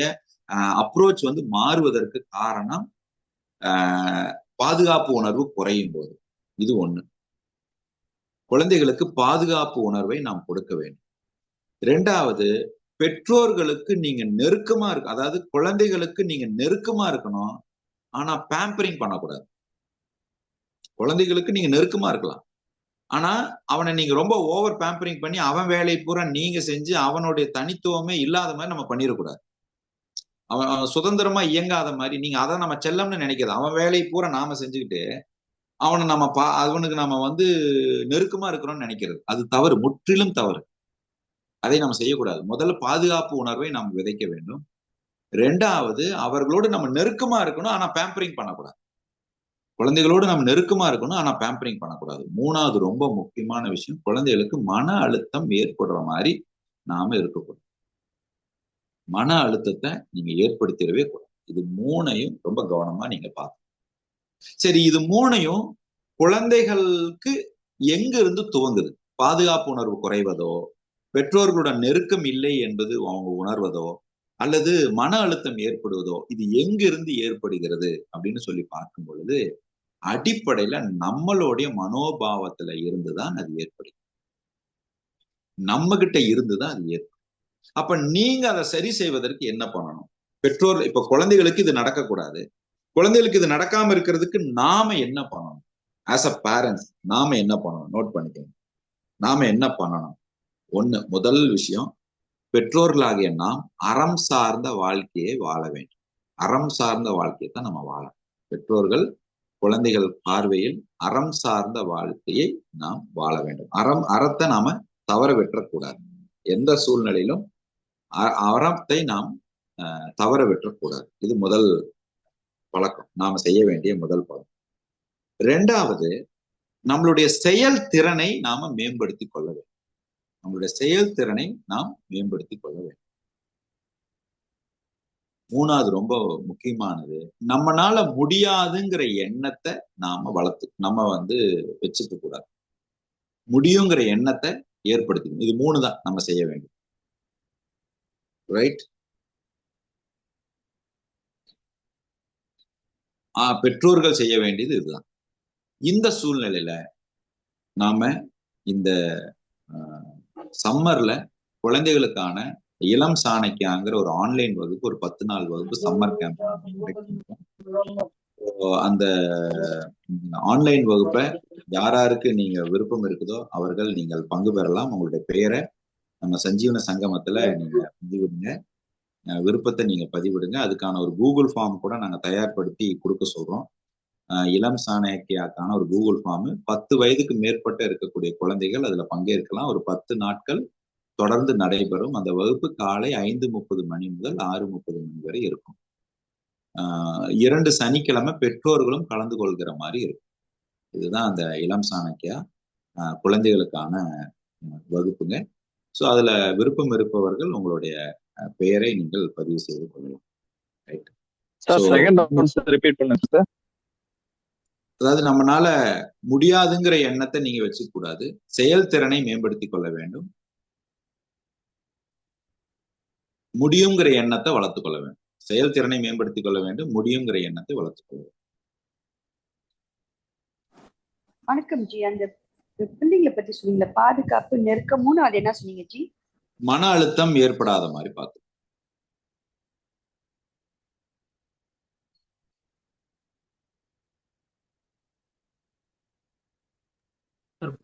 அப்ரோச் வந்து மாறுவதற்கு காரணம் பாதுகாப்பு உணர்வு குறையும் போது. இது 1. குழந்தைகளுக்கு பாதுகாப்பு உணர்வை நாம் கொடுக்க வேண்டும். 2வது, பெற்றோர்களுக்கு நீங்க நெருக்கமா இருக்கு, அதாவது குழந்தைகளுக்கு நீங்க நெருக்கமா இருக்கணும், ஆனா பேம்பரிங் பண்ணக்கூடாது. குழந்தைகளுக்கு நீங்க நெருக்கமா இருக்கலாம், ஆனா அவனை நீங்க ரொம்ப ஓவர் பேம்பரிங் பண்ணி அவன் வேலையை பூரா நீங்க செஞ்சு அவனுடைய தனித்துவமே இல்லாத மாதிரி நம்ம பண்ணிடக்கூடாது. அவன் சுதந்திரமா இயங்காத மாதிரி நீங்க அதை நம்ம செல்லம்னு நினைக்கிறது. அவன் வேலையை பூரா நாம செஞ்சுக்கிட்டு அவனை நம்ம அவனுக்கு நம்ம வந்து நெருக்கமா இருக்கிறோம்னு நினைக்கிறது. அது தவறு, முற்றிலும் தவறு. அதை நம்ம செய்யக்கூடாது. முதல்ல பாதுகாப்பு உணர்வை நாம் விதைக்க வேண்டும். 2வது, அவர்களோடு நம்ம நெருக்கமா இருக்கணும், ஆனா பேம்பரிங் பண்ணக்கூடாது. குழந்தைகளோடு நம்ம நெருக்கமா இருக்கணும், ஆனா பேம்பரிங் பண்ணக்கூடாது. 3வது ரொம்ப முக்கியமான விஷயம், குழந்தைகளுக்கு மன அழுத்தம் ஏற்படுற மாதிரி நாம இருக்கக்கூடாது. மன அழுத்தத்தை நீங்க ஏற்படுத்திடவே கூடாது. இது 3ஐயும் ரொம்ப கவனமா நீங்க பார்க்கணும். சரி, இது 3ஐயும் குழந்தைகளுக்கு எங்க இருந்து துவங்குது? பாதுகாப்பு உணர்வு குறைவதோ, பெற்றோர்களுடன் நெருக்கம் இல்லை என்பது அவங்க உணர்வதோ, அல்லது மன அழுத்தம் ஏற்படுவதோ, இது எங்கிருந்து ஏற்படுகிறது அப்படின்னு சொல்லி பார்க்கும் பொழுது அடிப்படையில நம்மளுடைய மனோபாவத்துல இருந்துதான் அது ஏற்படுது. நம்ம கிட்ட இருந்துதான் அது ஏற்படும். அப்ப நீங்க அதை சரி செய்வதற்கு என்ன பண்ணணும்? பெற்றோர் இப்ப குழந்தைகளுக்கு இது நடக்கக்கூடாது. குழந்தைகளுக்கு இது நடக்காம இருக்கிறதுக்கு நாம என்ன பண்ணணும்? ஆஸ் அ பேரண்ட்ஸ் நாம என்ன பண்ணணும்? நோட் பண்ணிக்கணும். நாம என்ன பண்ணணும்? 1, முதல் விஷயம், பெற்றோர்களாகிய நாம் அறம் சார்ந்த வாழ்க்கையை வாழ வேண்டும். அறம் சார்ந்த வாழ்க்கையை தான் நம்ம வாழணும். பெற்றோர்கள் குழந்தைகள் பார்வையில் அறம் சார்ந்த வாழ்க்கையை நாம் வாழ வேண்டும். அறத்தை நாம தவற விட்டுறக்கூடாது. எந்த சூழ்நிலையிலும் அறத்தை நாம் தவற விட்டுறக்கூடாது. இது முதல் பழக்கம், நாம செய்ய வேண்டிய முதல் பழக்கம். 2வது, நம்மளுடைய செயல்திறனை நாம மேம்படுத்திக் கொள்ள வேண்டும். நம்மளுடைய செயல்திறனை நாம் மேம்படுத்திக் கொள்ள வேண்டும். 3வது ரொம்ப முக்கியமானது, நம்மனால முடியாதுங்கிற எண்ணத்தை நாம நம்ம வந்து வச்சுக்க கூடாது. முடியுங்கிற எண்ணத்தை ஏற்படுத்திக்கணும். இது 3 தான் நம்ம செய்ய வேண்டும். ரைட்? பெற்றோர்கள் செய்ய வேண்டியது இதுதான். இந்த சூழ்நிலையில நாம இந்த சம்மர்ல குழந்தைகளுக்கான இளம் சாணக்கியாங்கிற ஒரு ஆன்லைன் வகுப்பு, ஒரு 10 நாள் வகுப்பு சம்மர் கேம்ப். அந்த ஆன்லைன் வகுப்பை யாராருக்கு நீங்க விருப்பம் இருக்குதோ அவர்கள் நீங்கள் பங்கு பெறலாம். உங்களுடைய பெயரை நம்ம சஞ்சீவன சங்கமத்துல நீங்க பதிவிடுங்க. விருப்பத்தை நீங்க பதிவிடுங்க. அதுக்கான ஒரு கூகுள் ஃபார்ம் கூட நாங்க தயார்படுத்தி கொடுக்க சொல்றோம். இளம் சாணக்கியாக்கான ஒரு கூகுள் ஃபார்ம் 10 வயதுக்கு மேற்பட்ட இருக்கக்கூடிய குழந்தைகள் அதுல பங்கேற்கலாம். ஒரு 10 நாட்கள் தொடர்ந்து நடைபெறும். அந்த வகுப்பு காலை 5:30 மணி முதல் 6:30 மணி வரை இருக்கும். 2 சனிக்கிழமை பெற்றோர்களும் கலந்து கொள்கிற மாதிரி இருக்கும். இதுதான் அந்த இளம் சாணக்கியா குழந்தைகளுக்கான வகுப்புங்க. ஸோ அதுல விருப்பம் இருப்பவர்கள் உங்களுடைய பெயரை நீங்கள் பதிவு செய்து கொள்ளலாம். ரைட். சார் செகண்ட் ரிப்பீட் பண்ணுங்க சார். அதாவது நம்மளால முடியாதுங்கிற எண்ணத்தை நீங்க வச்சுக்க கூடாது. செயல்திறனை மேம்படுத்திக் கொள்ள வேண்டும். முடியுங்கிற எண்ணத்தை வளர்த்துக் கொள்ள வேண்டும். செயல்திறனை மேம்படுத்திக் கொள்ள வேண்டும். முடியுங்கிற எண்ணத்தை வளர்த்துக் கொள்ள வேண்டும். வணக்கம் ஜி. அந்த பிள்ளைங்களை பத்தி சொன்னீங்க, பாதுகாப்பு, நெருக்கமும், அது என்ன சொன்னீங்க ஜி? மன அழுத்தம் ஏற்படாத மாதிரி பார்த்து.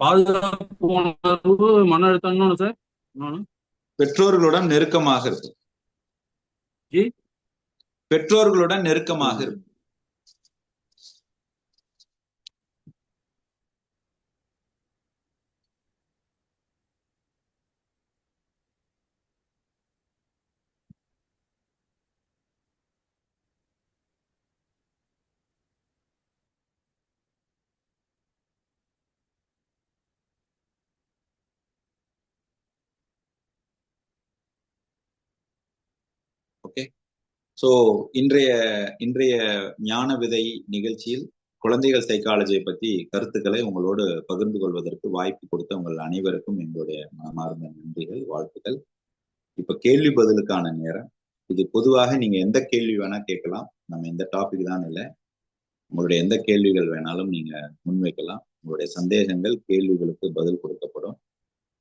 பாதுகாப்பு உணர்வு, மன அழுத்தம் சார். பெற்றோர்களுடன் நெருக்கமாக இருக்கும். பெற்றோர்களுடன் நெருக்கமாக இருக்கும். ஓகே. ஸோ இன்றைய ஞான விதை நிகழ்ச்சியில் குழந்தைகள் சைக்காலஜியை பற்றி கருத்துக்களை உங்களோடு பகிர்ந்து கொள்வதற்கு வாய்ப்பு கொடுத்த உங்கள் அனைவருக்கும் எங்களுடைய மனமார்ந்த நன்றிகள், வாழ்த்துக்கள். இப்ப கேள்வி பதிலுக்கான நேரம். இது பொதுவாக நீங்க எந்த கேள்வி வேணா கேட்கலாம். நம்ம இந்த டாபிக் தான் இல்லை, உங்களுடைய எந்த கேள்விகள் வேணாலும் நீங்க முன்வைக்கலாம். உங்களுடைய சந்தேகங்கள், கேள்விகளுக்கு பதில் கொடுக்கப்படும்.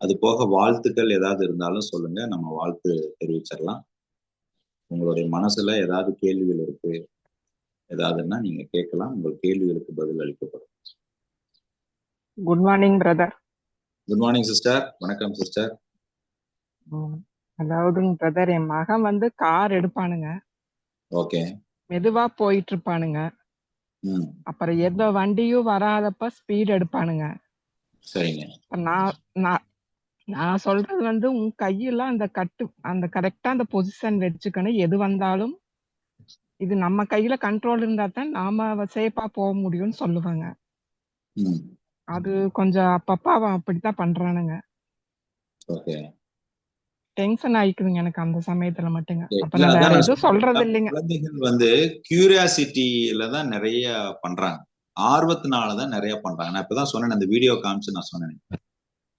அது போக வாழ்த்துக்கள் ஏதாவது இருந்தாலும் சொல்லுங்க, நம்ம வாழ்த்து தெரிவிச்சிடலாம். உங்களுடைய மனசுல ஏதாவது கேள்விகள் இருக்கு ஏதாவதுன்னா நீங்க கேட்கலாம். உங்கள் கேள்விகளுக்கு பதில் அளிக்கப்படும். Good morning brother. Good morning sister. வணக்கம் சிஸ்டர். அதாவதுங்க பிரதர், என் மகன் வந்து கார் எடுப்பானுங்க. ஓகே. மெதுவா போயிட்டு இருப்பானுங்க. அப்புறம் எந்த வண்டியும் வராதப்ப ஸ்பீட் எடுப்பானுங்க. சரிங்க. நான் சொல்றது வந்து உன் கையில அந்த கரெக்டா அந்த பொசிஷன் வச்சுக்கணும். எது வந்தாலும் இது நம்ம கையில கண்ட்ரோல் இருந்தா தான் நாம சேஃபா போக முடியும்னு சொல்லுவாங்க. அது கொஞ்சம் அப்பப்ப அவன் அப்படித்தான் பண்றானுங்க. டென்ஷன் ஆயிக்குதுங்க எனக்கு அந்த சமயத்துல மட்டுங்க. அப்ப நான் வேற எதுவும் சொல்றது இல்லைங்க. குழந்தைகள் வந்து கியூரியாசிட்டியில தான் நிறைய பண்றாங்க, ஆர்வத்தினாலதான் நிறைய பண்றாங்க. நான் இப்பதான் சொன்னேன், அந்த வீடியோ காமிச்சு நான் சொன்னேன்.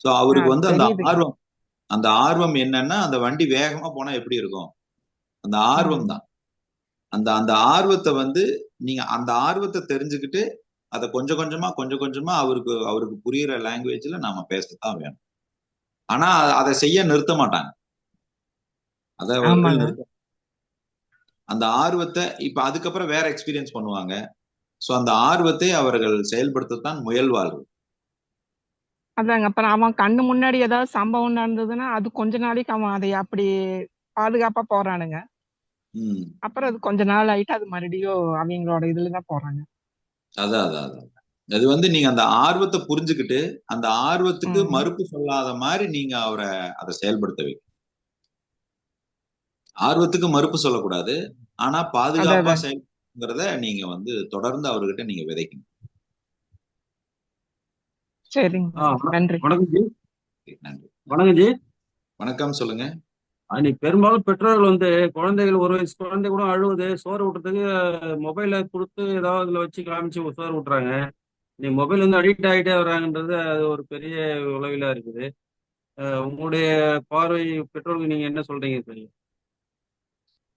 சோ அவருக்கு வந்து அந்த ஆர்வம் என்னன்னா, அந்த வண்டி வேகமா போனா எப்படி இருக்கும், அந்த ஆர்வம் தான். அந்த ஆர்வத்தை வந்து நீங்க அந்த ஆர்வத்தை தெரிஞ்சுக்கிட்டு அதை கொஞ்சம் கொஞ்சமா அவருக்கு புரியுற லாங்குவேஜ்ல நாம பேசத்தான் வேணும். ஆனா அதை செய்ய நிறுத்த மாட்டாங்க. அந்த ஆர்வத்தை இப்ப அதுக்கப்புறம் வேற எக்ஸ்பீரியன்ஸ் பண்ணுவாங்க. சோ அந்த ஆர்வத்தை அவர்கள் செயல்படுத்தத்தான் முயல்வார்கள். அதாங்க. அப்புறம் அவன் கண்ணு முன்னாடி ஏதாவது சம்பவம் நடந்ததுன்னா அது கொஞ்ச நாளைக்கு அவன் அதை அப்படி பாதுகாப்பா போறானுங்க. அப்புறம் அது கொஞ்ச நாள் ஆயிட்டு அது மறுபடியும் அவங்களோட இதுலதான் போறாங்க. அதான் அது வந்து நீங்க அந்த ஆர்வத்தை புரிஞ்சுக்கிட்டு அந்த ஆர்வத்துக்கு மறுப்பு சொல்லாத மாதிரி நீங்க அவரை அதை செயல்படுத்த வைக்க. ஆர்வத்துக்கு மறுப்பு சொல்லக்கூடாது, ஆனா பாதுகாப்பா செயல்படுங்கிறத நீங்க வந்து தொடர்ந்து அவர்கிட்ட நீங்க விதைக்கணும். சரிங்க, நன்றி. வணக்கம் ஜி. நன்றி. வணக்கம் ஜி. வணக்கம், சொல்லுங்க. அன்னைக்கு பெரும்பாலும் பெற்றோர்கள் வந்து குழந்தைகள், ஒரு வயசு குழந்தை கூட அழுவுது, சோறு ஊட்டுறதுக்கு மொபைலை கொடுத்து ஏதாவது இதுல வச்சு காமிச்சு சோறு ஊட்டுறாங்க. நீ மொபைல் வந்து அடிக்ட் ஆகிட்டே வர்றாங்கன்றது அது ஒரு பெரிய உளவிலா இருக்குது. உங்களுடைய பார்வை பெற்றோருக்கு நீங்க என்ன சொல்றீங்க? தெரியும்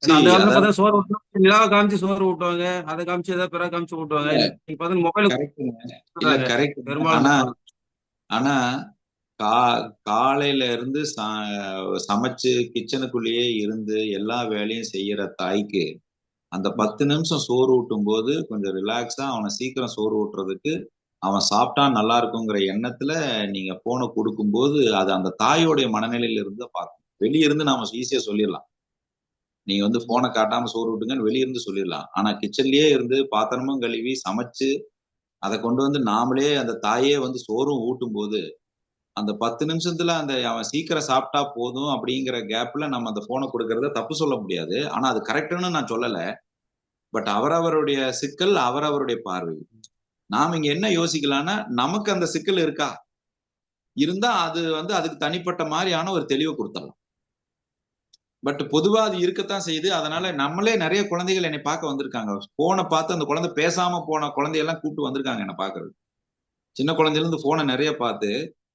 அந்த காலத்துல பார்த்தா சோறு ஊட்டணும், நிலாவை காமிச்சு சோறு ஊட்டுவாங்க, அதை காமிச்சு ஏதாவது பிற காமிச்சு ஊட்டுவாங்க. நீங்க பார்த்தா மொபைல் பெரும்பாலும். ஆனா காலையில இருந்து சமைச்சு கிச்சனுக்குள்ளேயே இருந்து எல்லா வேலையும் செய்யற தாய்க்கு அந்த 10 நிமிஷம் சோறு ஊட்டும் போது கொஞ்சம் ரிலாக்ஸா அவனை சீக்கிரம் சோறு ஊட்டுறதுக்கு, அவன் சாப்பிட்டா நல்லா இருக்குங்கிற எண்ணத்துல நீங்க போனை கொடுக்கும்போது அது அந்த தாயோடைய மனநிலையில இருந்து பார்க்கணும். வெளியிருந்து நாம ஈஸியா சொல்லிடலாம், நீங்க வந்து போனை காட்டாம சோறு விட்டுங்கன்னு வெளிய இருந்து சொல்லிடலாம். ஆனா கிச்சன்லயே இருந்து பாத்திரமும் கழுவி சமைச்சு அதை கொண்டு வந்து நாமளே அந்த தாயே வந்து சோறும் ஊட்டும் போது அந்த 10 நிமிஷத்துல அந்த அவன் சீக்கிரம் சாப்பிட்டா போதும் அப்படிங்கிற கேப்ல நம்ம அந்த போனை கொடுக்கறத தப்பு சொல்ல முடியாது. ஆனா அது கரெக்டுன்னு நான் சொல்லல. பட் அவரவருடைய சிக்கல் அவரவருடைய பார்வை. நாம இங்க என்ன யோசிக்கலாம்னா, நமக்கு அந்த சிக்கல் இருக்கா? இருந்தா அது வந்து அதுக்கு தனிப்பட்ட மாதிரியான ஒரு தெளிவை கொடுத்துடலாம். பட் பொதுவா அது இருக்கத்தான் செய்யுது. அதனால நம்மளே நிறைய குழந்தைகள் என்னை பார்க்க வந்திருக்காங்க. போனை பார்த்து அந்த குழந்தை பேசாம போன குழந்தையெல்லாம் கூப்பிட்டு வந்திருக்காங்க என்ன பாக்குறது. சின்ன குழந்தையில இருந்து போனை நிறைய பார்த்து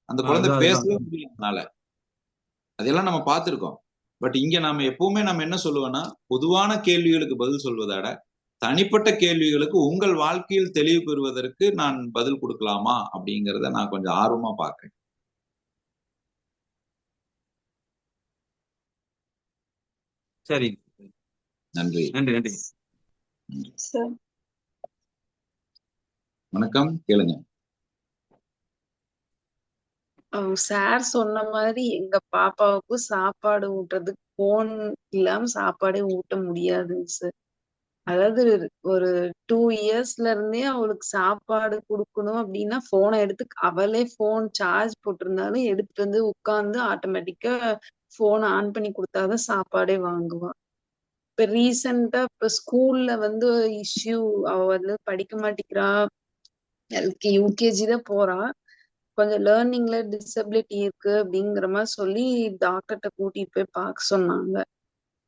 அந்த குழந்தை அதுதான் அதுதான் பேசவே முடியலனால அதெல்லாம் நம்ம பார்த்திருக்கோம். பட் இங்க நாம எப்பவுமே நம்ம என்ன சொல்லுவோம்னா, பொதுவான கேள்விகளுக்கு பதில் சொல்வதை விட தனிப்பட்ட கேள்விகளுக்கு உங்கள் வாழ்க்கையில் தெளிவு பெறுவதற்கு நான் பதில் கொடுக்கலாமா அப்படிங்கறத நான் கொஞ்சம் ஆர்வமா பார்க்கிறேன். சரி. நன்றி. நன்றி நன்றி. சார் வணக்கம், கேளுங்க. சார் சொன்ன மாதிரி எங்க பாப்பாவுக்கு சாப்பாடு ஊட்டுறதுக்கு போன் இல்லாம சாப்பாடே ஊட்ட முடியாதுங்க சார். அதாவது ஒரு 2 இயர்ஸ்ல இருந்தே அவளுக்கு சாப்பாடு குடுக்கணும் அப்படின்னா போனை எடுத்து அவளே போன் சார்ஜ் போட்டிருந்தாலும் எடுத்துட்டு வந்து உட்கார்ந்து ஆட்டோமேட்டிக்கா போன் ஆன் பண்ணி கொடுத்தாதான் சாப்பாடே வாங்குவா. இப்ப ரீசெண்டா இப்ப ஸ்கூல்ல வந்து இஷ்யூ, அவ வந்து படிக்க மாட்டேங்கிறா, யூகேஜி தான் போறா, கொஞ்சம் லேர்னிங்ல டிசபிலிட்டி இருக்கு அப்படிங்கிற மாதிரி சொல்லி டாக்டர்கிட்ட கூட்டிட்டு போய் பார்க்க சொன்னாங்க.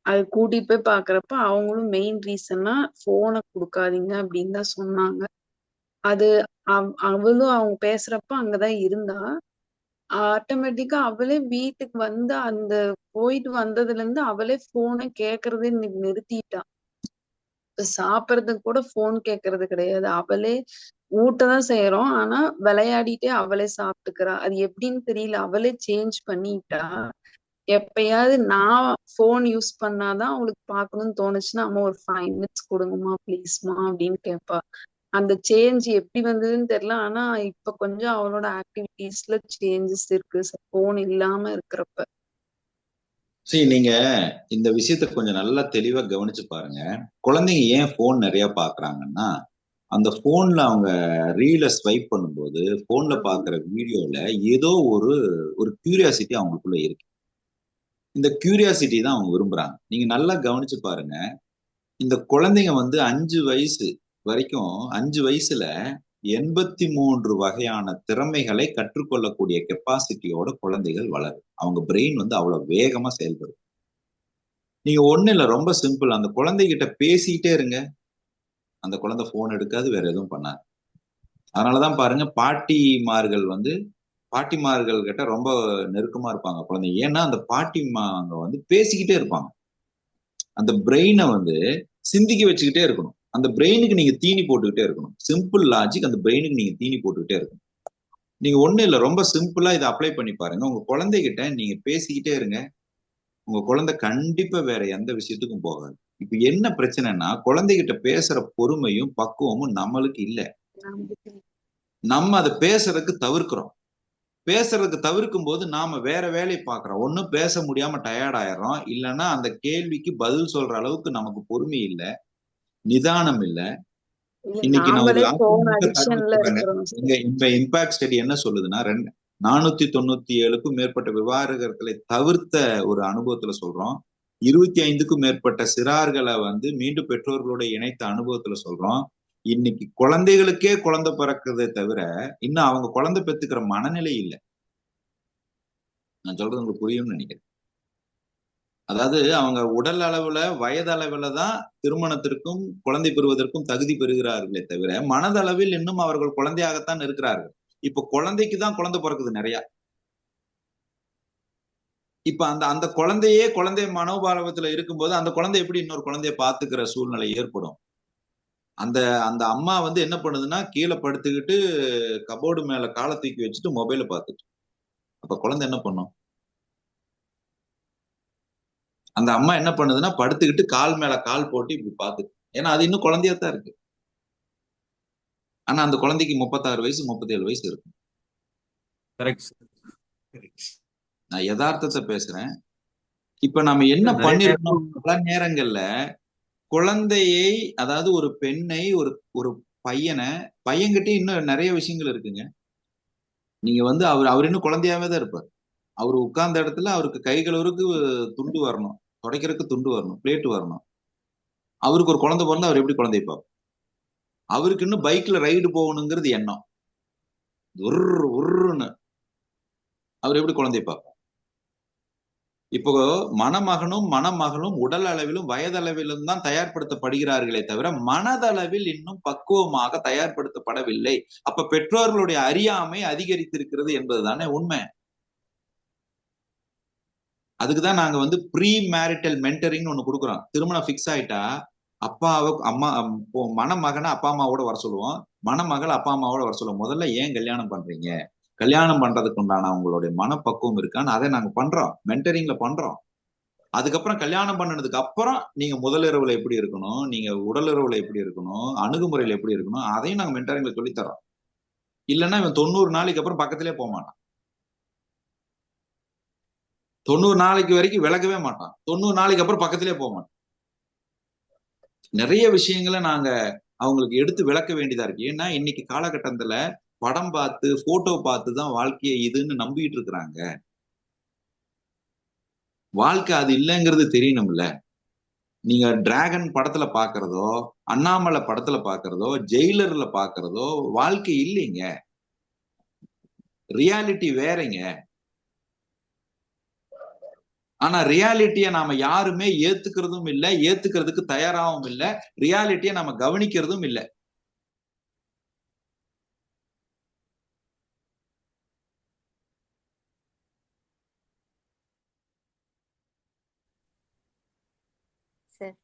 அது கூட்டிட்டு போய் பாக்குறப்ப அவங்களும் மெயின் ரீசன்னா போனை கொடுக்காதீங்க அப்படின்னு தான் சொன்னாங்க. அது அவளும் அவங்க பேசுறப்ப அங்கதான் இருந்தா. ஆட்டோமேட்டிக்கா அவளே வீட்டுக்கு வந்து அந்த போயிட்டு வந்ததுல இருந்து அவளே போனை கேக்குறதே நிறுத்திட்டா. இப்ப சாப்பிடறதுக்கு கூட போன் கேக்குறது கிடையாது. அவளே ஊட்டதான் செய்யறோம். ஆனா விளையாடிட்டே அவளே சாப்பிட்டுக்கிறா. அது எப்படின்னு தெரியல. அவளே சேஞ்ச் பண்ணிட்டா. எப்பயாவது நான் போன் யூஸ் பண்ணாதான் அவளுக்கு பாக்கணும்னு தோணுச்சுன்னா, அம்மா ஒரு 5 மினிட்ஸ் கொடுங்கம்மா ப்ளீஸ்மா அப்படின்னு கேட்பா. அந்த சேஞ்ச் எப்படி வந்ததுன்னு தெரியல. ஆனா இப்ப கொஞ்சம் அவளோட ஆக்டிவிட்டீஸ்ல சேஞ்சஸ் இருக்கு போன் இல்லாம இருக்கிறப்ப. சரி, நீங்க இந்த விஷயத்த கொஞ்சம் நல்லா தெளிவா கவனிச்சு பாருங்க. குழந்தைங்க ஏன் போன் நிறைய பாக்குறாங்கன்னா, அந்த போன்ல அவங்க ரீல ஸ்வைப் பண்ணும்போது போன்ல பாக்குற வீடியோல ஏதோ ஒரு ஒரு கியூரியாசிட்டி அவங்களுக்குள்ள இருக்கு. இந்த கியூரியாசிட்டி தான் அவங்க விரும்புறாங்க. நீங்க நல்லா கவனிச்சு பாருங்க. இந்த குழந்தைங்க வந்து 5 வயசு வரைக்கும் 5 வயசுல 83 வகையான திறமைகளை கற்றுக்கொள்ளக்கூடிய கெப்பாசிட்டியோட குழந்தைகள் வளரும். அவங்க பிரெயின் வந்து அவ்வளவு வேகமா செயல்படும். நீங்க ஒண்ணு இல்ல, ரொம்ப சிம்பிள். அந்த குழந்தைகிட்ட பேசிக்கிட்டே இருங்க. அந்த குழந்தை போன் எடுக்காது, வேற எதுவும் பண்ணாது. அதனாலதான் பாருங்க, பாட்டிமார்கள் கிட்ட ரொம்ப நெருக்கமா இருப்பாங்க குழந்தை. ஏன்னா அந்த பாட்டிமாங்க வந்து பேசிக்கிட்டே இருப்பாங்க. அந்த பிரெயினை வந்து சிந்திக்க வச்சுக்கிட்டே இருக்கணும். அந்த பிரெயினுக்கு நீங்க தீனி போட்டுக்கிட்டே இருக்கணும். சிம்பிள் லாஜிக், அந்த பிரெயினுக்கு நீங்க தீனி போட்டுக்கிட்டே இருக்கணும். நீங்க ஒண்ணு இல்ல, ரொம்ப சிம்பிளா இதை அப்ளை பண்ணி பாருங்க. உங்க குழந்தைகிட்ட நீங்க பேசிக்கிட்டே இருங்க. உங்க குழந்தை கண்டிப்பா வேற எந்த விஷயத்துக்கும் போகாது. இப்ப என்ன பிரச்சனைனா, குழந்தைகிட்ட பேசுற பொறுமையும் பக்குவமும் நம்மளுக்கு இல்ல. நம்ம அதை பேசுறதுக்கு தவிர்க்கிறோம். பேசுறதுக்கு தவிர்க்கும் போது நாம வேற வேலையை பாக்குறோம். ஒண்ணும் பேச முடியாம டயர்ட் ஆயிடுறோம், இல்லைன்னா அந்த கேள்விக்கு பதில் சொல்ற அளவுக்கு நமக்கு பொறுமை இல்ல, நிதானம் இல்ல. இன்னைக்கு நான் ஒரு இப்ப இம்பாக்ட் ஸ்டடி என்ன சொல்லுதுன்னா, 497க்கும் மேற்பட்ட விவாகரத்துகளை தவிர்த்த ஒரு அனுபவத்துல சொல்றோம். 25க்கும் மேற்பட்ட சிறார்களை வந்து மீண்டும் பெற்றோர்களோட இணைத்த அனுபவத்துல சொல்றோம். இன்னைக்கு குழந்தைகளுக்கே குழந்தை பிறக்கிறதை தவிர இன்னும் அவங்க குழந்தை பெத்துக்கிற மனநிலை இல்லை. நான் சொல்றது உங்களுக்கு புரியும்னு நினைக்கிறேன். அதாவது அவங்க உடல் அளவுல வயது அளவுல தான் திருமணத்திற்கும் குழந்தை பெறுவதற்கும் தகுதி பெறுகிறார்களே தவிர மனதளவில் இன்னும் அவர்கள் குழந்தையாகத்தான் இருக்கிறார்கள். இப்ப குழந்தைக்கு தான் குழந்தை பிறக்குது நிறைய. இப்ப அந்த அந்த குழந்தையே குழந்தை மனோபாவத்துல இருக்கும்போது அந்த குழந்தை எப்படி இன்னொரு குழந்தைய பாத்துக்கிற சூழ்நிலை ஏற்படும்? அந்த அந்த அம்மா வந்து என்ன பண்ணுதுன்னா, கீழே படுத்துக்கிட்டு கபோர்டு மேல காலை தூக்கி வச்சுட்டு மொபைல பார்த்துட்டு, அப்ப குழந்தை என்ன பண்ணும்? அந்த அம்மா என்ன பண்ணுதுன்னா, படுத்துக்கிட்டு கால் மேல கால் போட்டு இப்படி பார்த்துட்டு, ஏன்னா அது இன்னும் குழந்தையா தான் இருக்கு. ஆனா அந்த குழந்தைக்கு 36 வயசு 37 வயசு இருக்கும். நான் யதார்த்தத்தை பேசுறேன். இப்ப நம்ம என்ன நிறைய பண்ணிருக்கோம், பல நேரங்கள்ல குழந்தையை, அதாவது ஒரு பெண்ணை, ஒரு பையன்கிட்ட இன்னும் நிறைய விஷயங்கள் இருக்குங்க. நீங்க வந்து அவர் இன்னும் குழந்தையாவே தான் இருப்பார். அவர் உட்கார்ந்த இடத்துல அவருக்கு கை கழுவுறதுக்கு துண்டு வரணும், துடைக்கிறதுக்கு துண்டு வரணும், பிளேட் வரணும். அவருக்கு ஒரு குழந்தை பிறந்தா அவர் எப்படி குழந்தைய பார்ப்பார்? அவருக்கு இன்னும் பைக்ல ரைடு போகணுங்கிறது எண்ணம். உருன்னு அவர் எப்படி குழந்தைய பார்ப்பார்? இப்போ மணமகனும் மணமகளும் உடல் அளவிலும் வயதளவிலும் தான் தயார்படுத்தப்படுகிறார்களே தவிர மனதளவில் இன்னும் பக்குவமாக தயார்படுத்தப்படவில்லை. அப்ப பெற்றோர்களுடைய அறியாமை அதிகரித்திருக்கிறது என்பதுதானே உண்மை. அதுக்குதான் நாங்க வந்து ப்ரீ மேரிட்டல் மென்டரிங் ஒண்ணு கொடுக்குறோம். திருமணம் ஃபிக்ஸ் ஆயிட்டா அப்பாவை மணமகனை அப்பா அம்மாவோட வர சொல்லுவோம், மணமகள் அப்பா அம்மாவோட வர சொல்லுவோம். முதல்ல ஏன் கல்யாணம் பண்றீங்க, கல்யாணம் பண்றதுக்கு உண்டான உங்களுடைய மனப்பக்குவம் இருக்கான்னு அதை நாங்க பண்றோம், மென்டரிங்ல பண்றோம். அதுக்கப்புறம் கல்யாணம் பண்ணதுக்கு அப்புறம் நீங்க முதலிரவுல எப்படி இருக்கணும், நீங்க உடலுறவுல எப்படி இருக்கணும், அணுகுமுறையில எப்படி இருக்கணும், அதையும் நாங்க மென்டரிங்ல சொல்லித்தரோம். இல்லைன்னா இவன் 90 நாளைக்கு அப்புறம் பக்கத்திலே போக மாட்டான். 90 நாளைக்கு வரைக்கும் விலகவே மாட்டான். 90 நாளைக்கு அப்புறம் பக்கத்திலே போக மாட்டான். நிறைய விஷயங்களை நாங்க அவங்களுக்கு எடுத்து விளக்க வேண்டியதா இருக்கு. ஏன்னா இன்னைக்கு காலகட்டத்துல படம் பார்த்து போட்டோ பார்த்து தான் வாழ்க்கையை இதுன்னு நம்பிட்டு இருக்கிறாங்க. வாழ்க்கை அது இல்லைங்கிறது தெரியணும்ல. நீங்க டிராகன் படத்துல பாக்குறதோ, அண்ணாமலை படத்துல பாக்குறதோ, ஜெயிலர்ல பாக்குறதோ வாழ்க்கை இல்லைங்க. ரியாலிட்டி வேறங்க. ஆனா ரியாலிட்டியை நாம யாருமே ஏத்துக்கிறதும் இல்ல, ஏத்துக்கிறதுக்கு தயாராகவும் இல்ல, ரியாலிட்டியை நாம கவனிக்கிறதும் இல்ல. சார்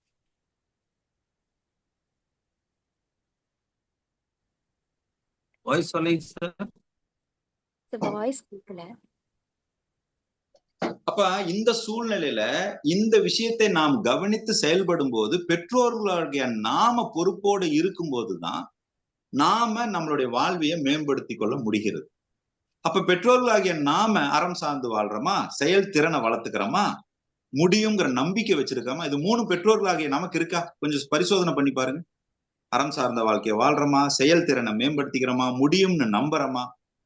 வாய்ஸ் சொல்லுங்க சார். வாய்ஸ் கேட்கல. அப்ப இந்த சூழ்நிலையில இந்த விஷயத்தை நாம் கவனித்து செயல்படும் போது, பெற்றோர்களுடைய நாம பொறுப்போடு இருக்கும் போதுதான் நாம நம்மளுடைய வாழ்வியை மேம்படுத்திக் கொள்ள முடிகிறது. அப்ப பெற்றோர்களாகிய நாம அறம் சார்ந்து வாழ்றோமா, செயல்திறனை வளர்த்துக்கிறோமா, முடியுங்கிற நம்பிக்கை வச்சிருக்கோமா? இது 3 பெற்றோர்களாகிய நமக்கு இருக்கா? கொஞ்சம் பரிசோதனை பண்ணி பாருங்க. அறம் சார்ந்த வாழ்க்கையை வாழ்றோமா, செயல்திறனை மேம்படுத்திக்கிறோமா, முடியும்னு நம்புறோமா?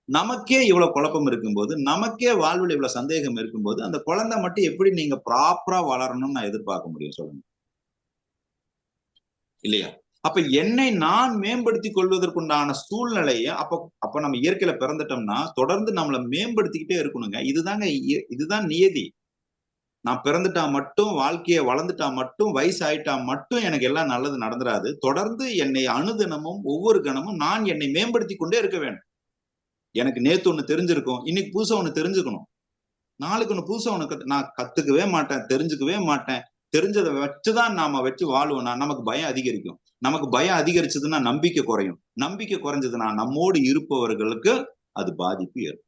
நமக்கே இவ்வளவு குழப்பம் இருக்கும்போது, நமக்கே வாழ்வில் இவ்வளவு சந்தேகம் இருக்கும்போது, அந்த குழந்தை மட்டும் எப்படி நீங்க ப்ராப்பரா வளரணும்னு நான் எதிர்பார்க்க முடியும் சொல்லுங்க, இல்லையா? அப்ப என்னை நான் மேம்படுத்திக் கொள்வதற்குண்டான சூழ்நிலையை அப்ப நம்ம இயற்கையில பிறந்துட்டோம்னா தொடர்ந்து நம்மளை மேம்படுத்திக்கிட்டே இருக்கணுங்க. இதுதான் நியதி. நான் பிறந்துட்டா மட்டும், வாழ்க்கையை வளர்ந்துட்டா மட்டும், வயசு ஆயிட்டா மட்டும் எனக்கு எல்லாம் நல்லது நடந்துராது. தொடர்ந்து என்னை அனுதினமும் ஒவ்வொரு கணமும் நான் என்னை மேம்படுத்தி கொண்டே இருக்க வேண்டும். எனக்கு நேத்து ஒண்ணு தெரிஞ்சிருக்கும், இன்னைக்கு புதுசா ஒண்ணு தெரிஞ்சுக்கணும், நாளைக்கு ஒண்ணு புதுசா ஒண்ணு நான் கத்துக்கவே மாட்டேன், தெரிஞ்சுக்கவே மாட்டேன். தெரிஞ்சதை வச்சுதான் நாம வச்சு வாழ்வோம்னா நமக்கு பயம் அதிகரிக்கும். நமக்கு பயம் அதிகரிச்சதுன்னா நம்பிக்கை குறையும். நம்பிக்கை குறைஞ்சதுன்னா நம்மோடு இருப்பவர்களுக்கு அது பாதிப்பு ஏற்படும்.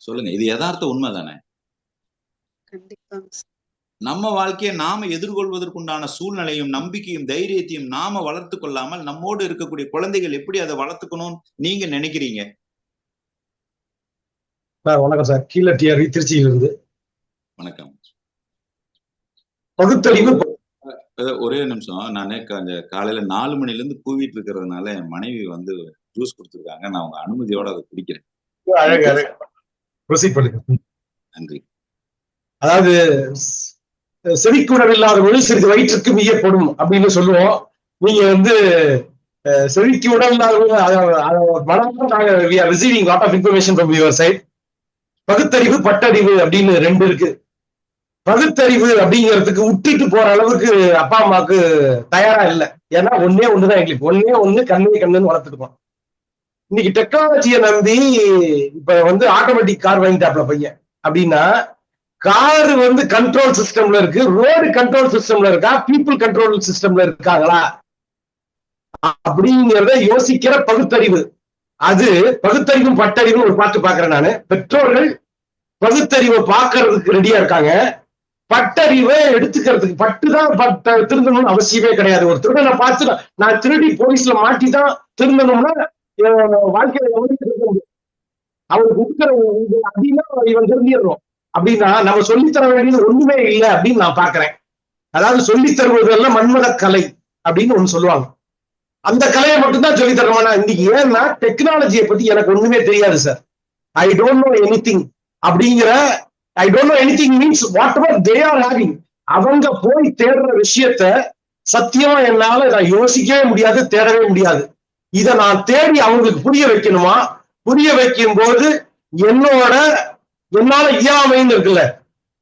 சொல்லுங்க, இது யதார்த்த உண்மை தானே? நம்ம வாழ்க்கையை நாம எதிர்கொள்வதற்குண்டான சூழ்நிலையும் நம்பிக்கையும் தைரியத்தையும் நாம வளர்த்து கொள்ளாமல் நம்மோடு இருக்கக்கூடிய குழந்தைகள் எப்படி அதை வளர்த்துக்கணும்னு நீங்க நினைக்கிறீங்க? வணக்கம் சார், கீழட்டியாரி திருச்சியிலிருந்து. வணக்கம். பகுத்தறிவு. ஒரே நிமிஷம், நானே காலையில 4 மணில இருந்து கூவிட்டு இருக்கிறதுனால என் மனைவி வந்து ஜூஸ் கொடுத்துருக்காங்க. நான் உங்க அனுமதியோட அதை குடிக்கிறேன். நன்றி. அதாவது செவிக்குணர் இல்லாதவர்கள் சிறிது வயிற்றுக்கு மிகப்படும் அப்படின்னு சொல்லுவோம். நீங்க வந்து செவிக்கு உடல் இல்லாத பகுத்தறிவு பட்டறிவு அப்படின்னு 2 இருக்கு. பகுத்தறிவு அப்படிங்கிறதுக்கு விட்டுட்டு போற அளவுக்கு அப்பா அம்மாவுக்கு தயாரா இல்லை. ஏன்னா ஒண்ணுதான் எங்களுக்கு, ஒண்ணு கண்ணுன்னு வளர்த்துருக்கோம். இன்னைக்கு டெக்னாலஜியை நம்பி இப்ப வந்து ஆட்டோமேட்டிக் கார் வாங்கிட்டாப்ல பையன் அப்படின்னா, கார் வந்து கண்ட்ரோல் சிஸ்டம்ல இருக்கு, ரோடு கண்ட்ரோல் சிஸ்டம்ல இருக்கா, பீப்புள் கண்ட்ரோல் சிஸ்டம்ல இருக்காங்களா அப்படிங்கிறத யோசிக்கிற பகுத்தறிவு. அது பகுத்தறிவும் பட்டறிவும் ஒரு பாட்டு பாக்குறேன் நானு. பெற்றோர்கள் பகுத்தறிவை பாக்குறதுக்கு ரெடியா இருக்காங்க, பட்டறிவை எடுத்துக்கிறதுக்கு. பட்டுதான் திருந்தணும்னு அவசியமே கிடையாது. ஒரு திருடனை பார்த்து நான் திருடி போலீஸ்ல மாட்டிதான் திருந்தணும்னா வாழ்க்கையில அவனுக்கு உட்கிற அப்படின்னா இவன் தெரிஞ்சிடணும். அப்படின்னா நம்ம சொல்லித்தர வேண்டியது ஒண்ணுமே இல்லை அப்படின்னு நான் பாக்குறேன். அதாவது சொல்லித் தருவதெல்லாம் மன்மத கலை அப்படின்னு ஒண்ணு சொல்லுவாங்க. அந்த கலையை மட்டும்தான் சொல்லி தரமானா இன்னைக்கு. ஏன்னா டெக்னாலஜியை பத்தி எனக்கு ஒண்ணுமே தெரியாது sir. I don't know anything அப்படிங்கிற I don't know anything means whatever they are having. அவங்க போய் தேடுற விஷயத்த சத்தியமா என்னால நான் யோசிக்கவே முடியாது, தேடவே முடியாது. இதை நான் தேடி அவங்களுக்கு புரிய வைக்கணுமா? புரிய வைக்கும் போது என்னால இயலாமைன்னு இருக்குல்ல,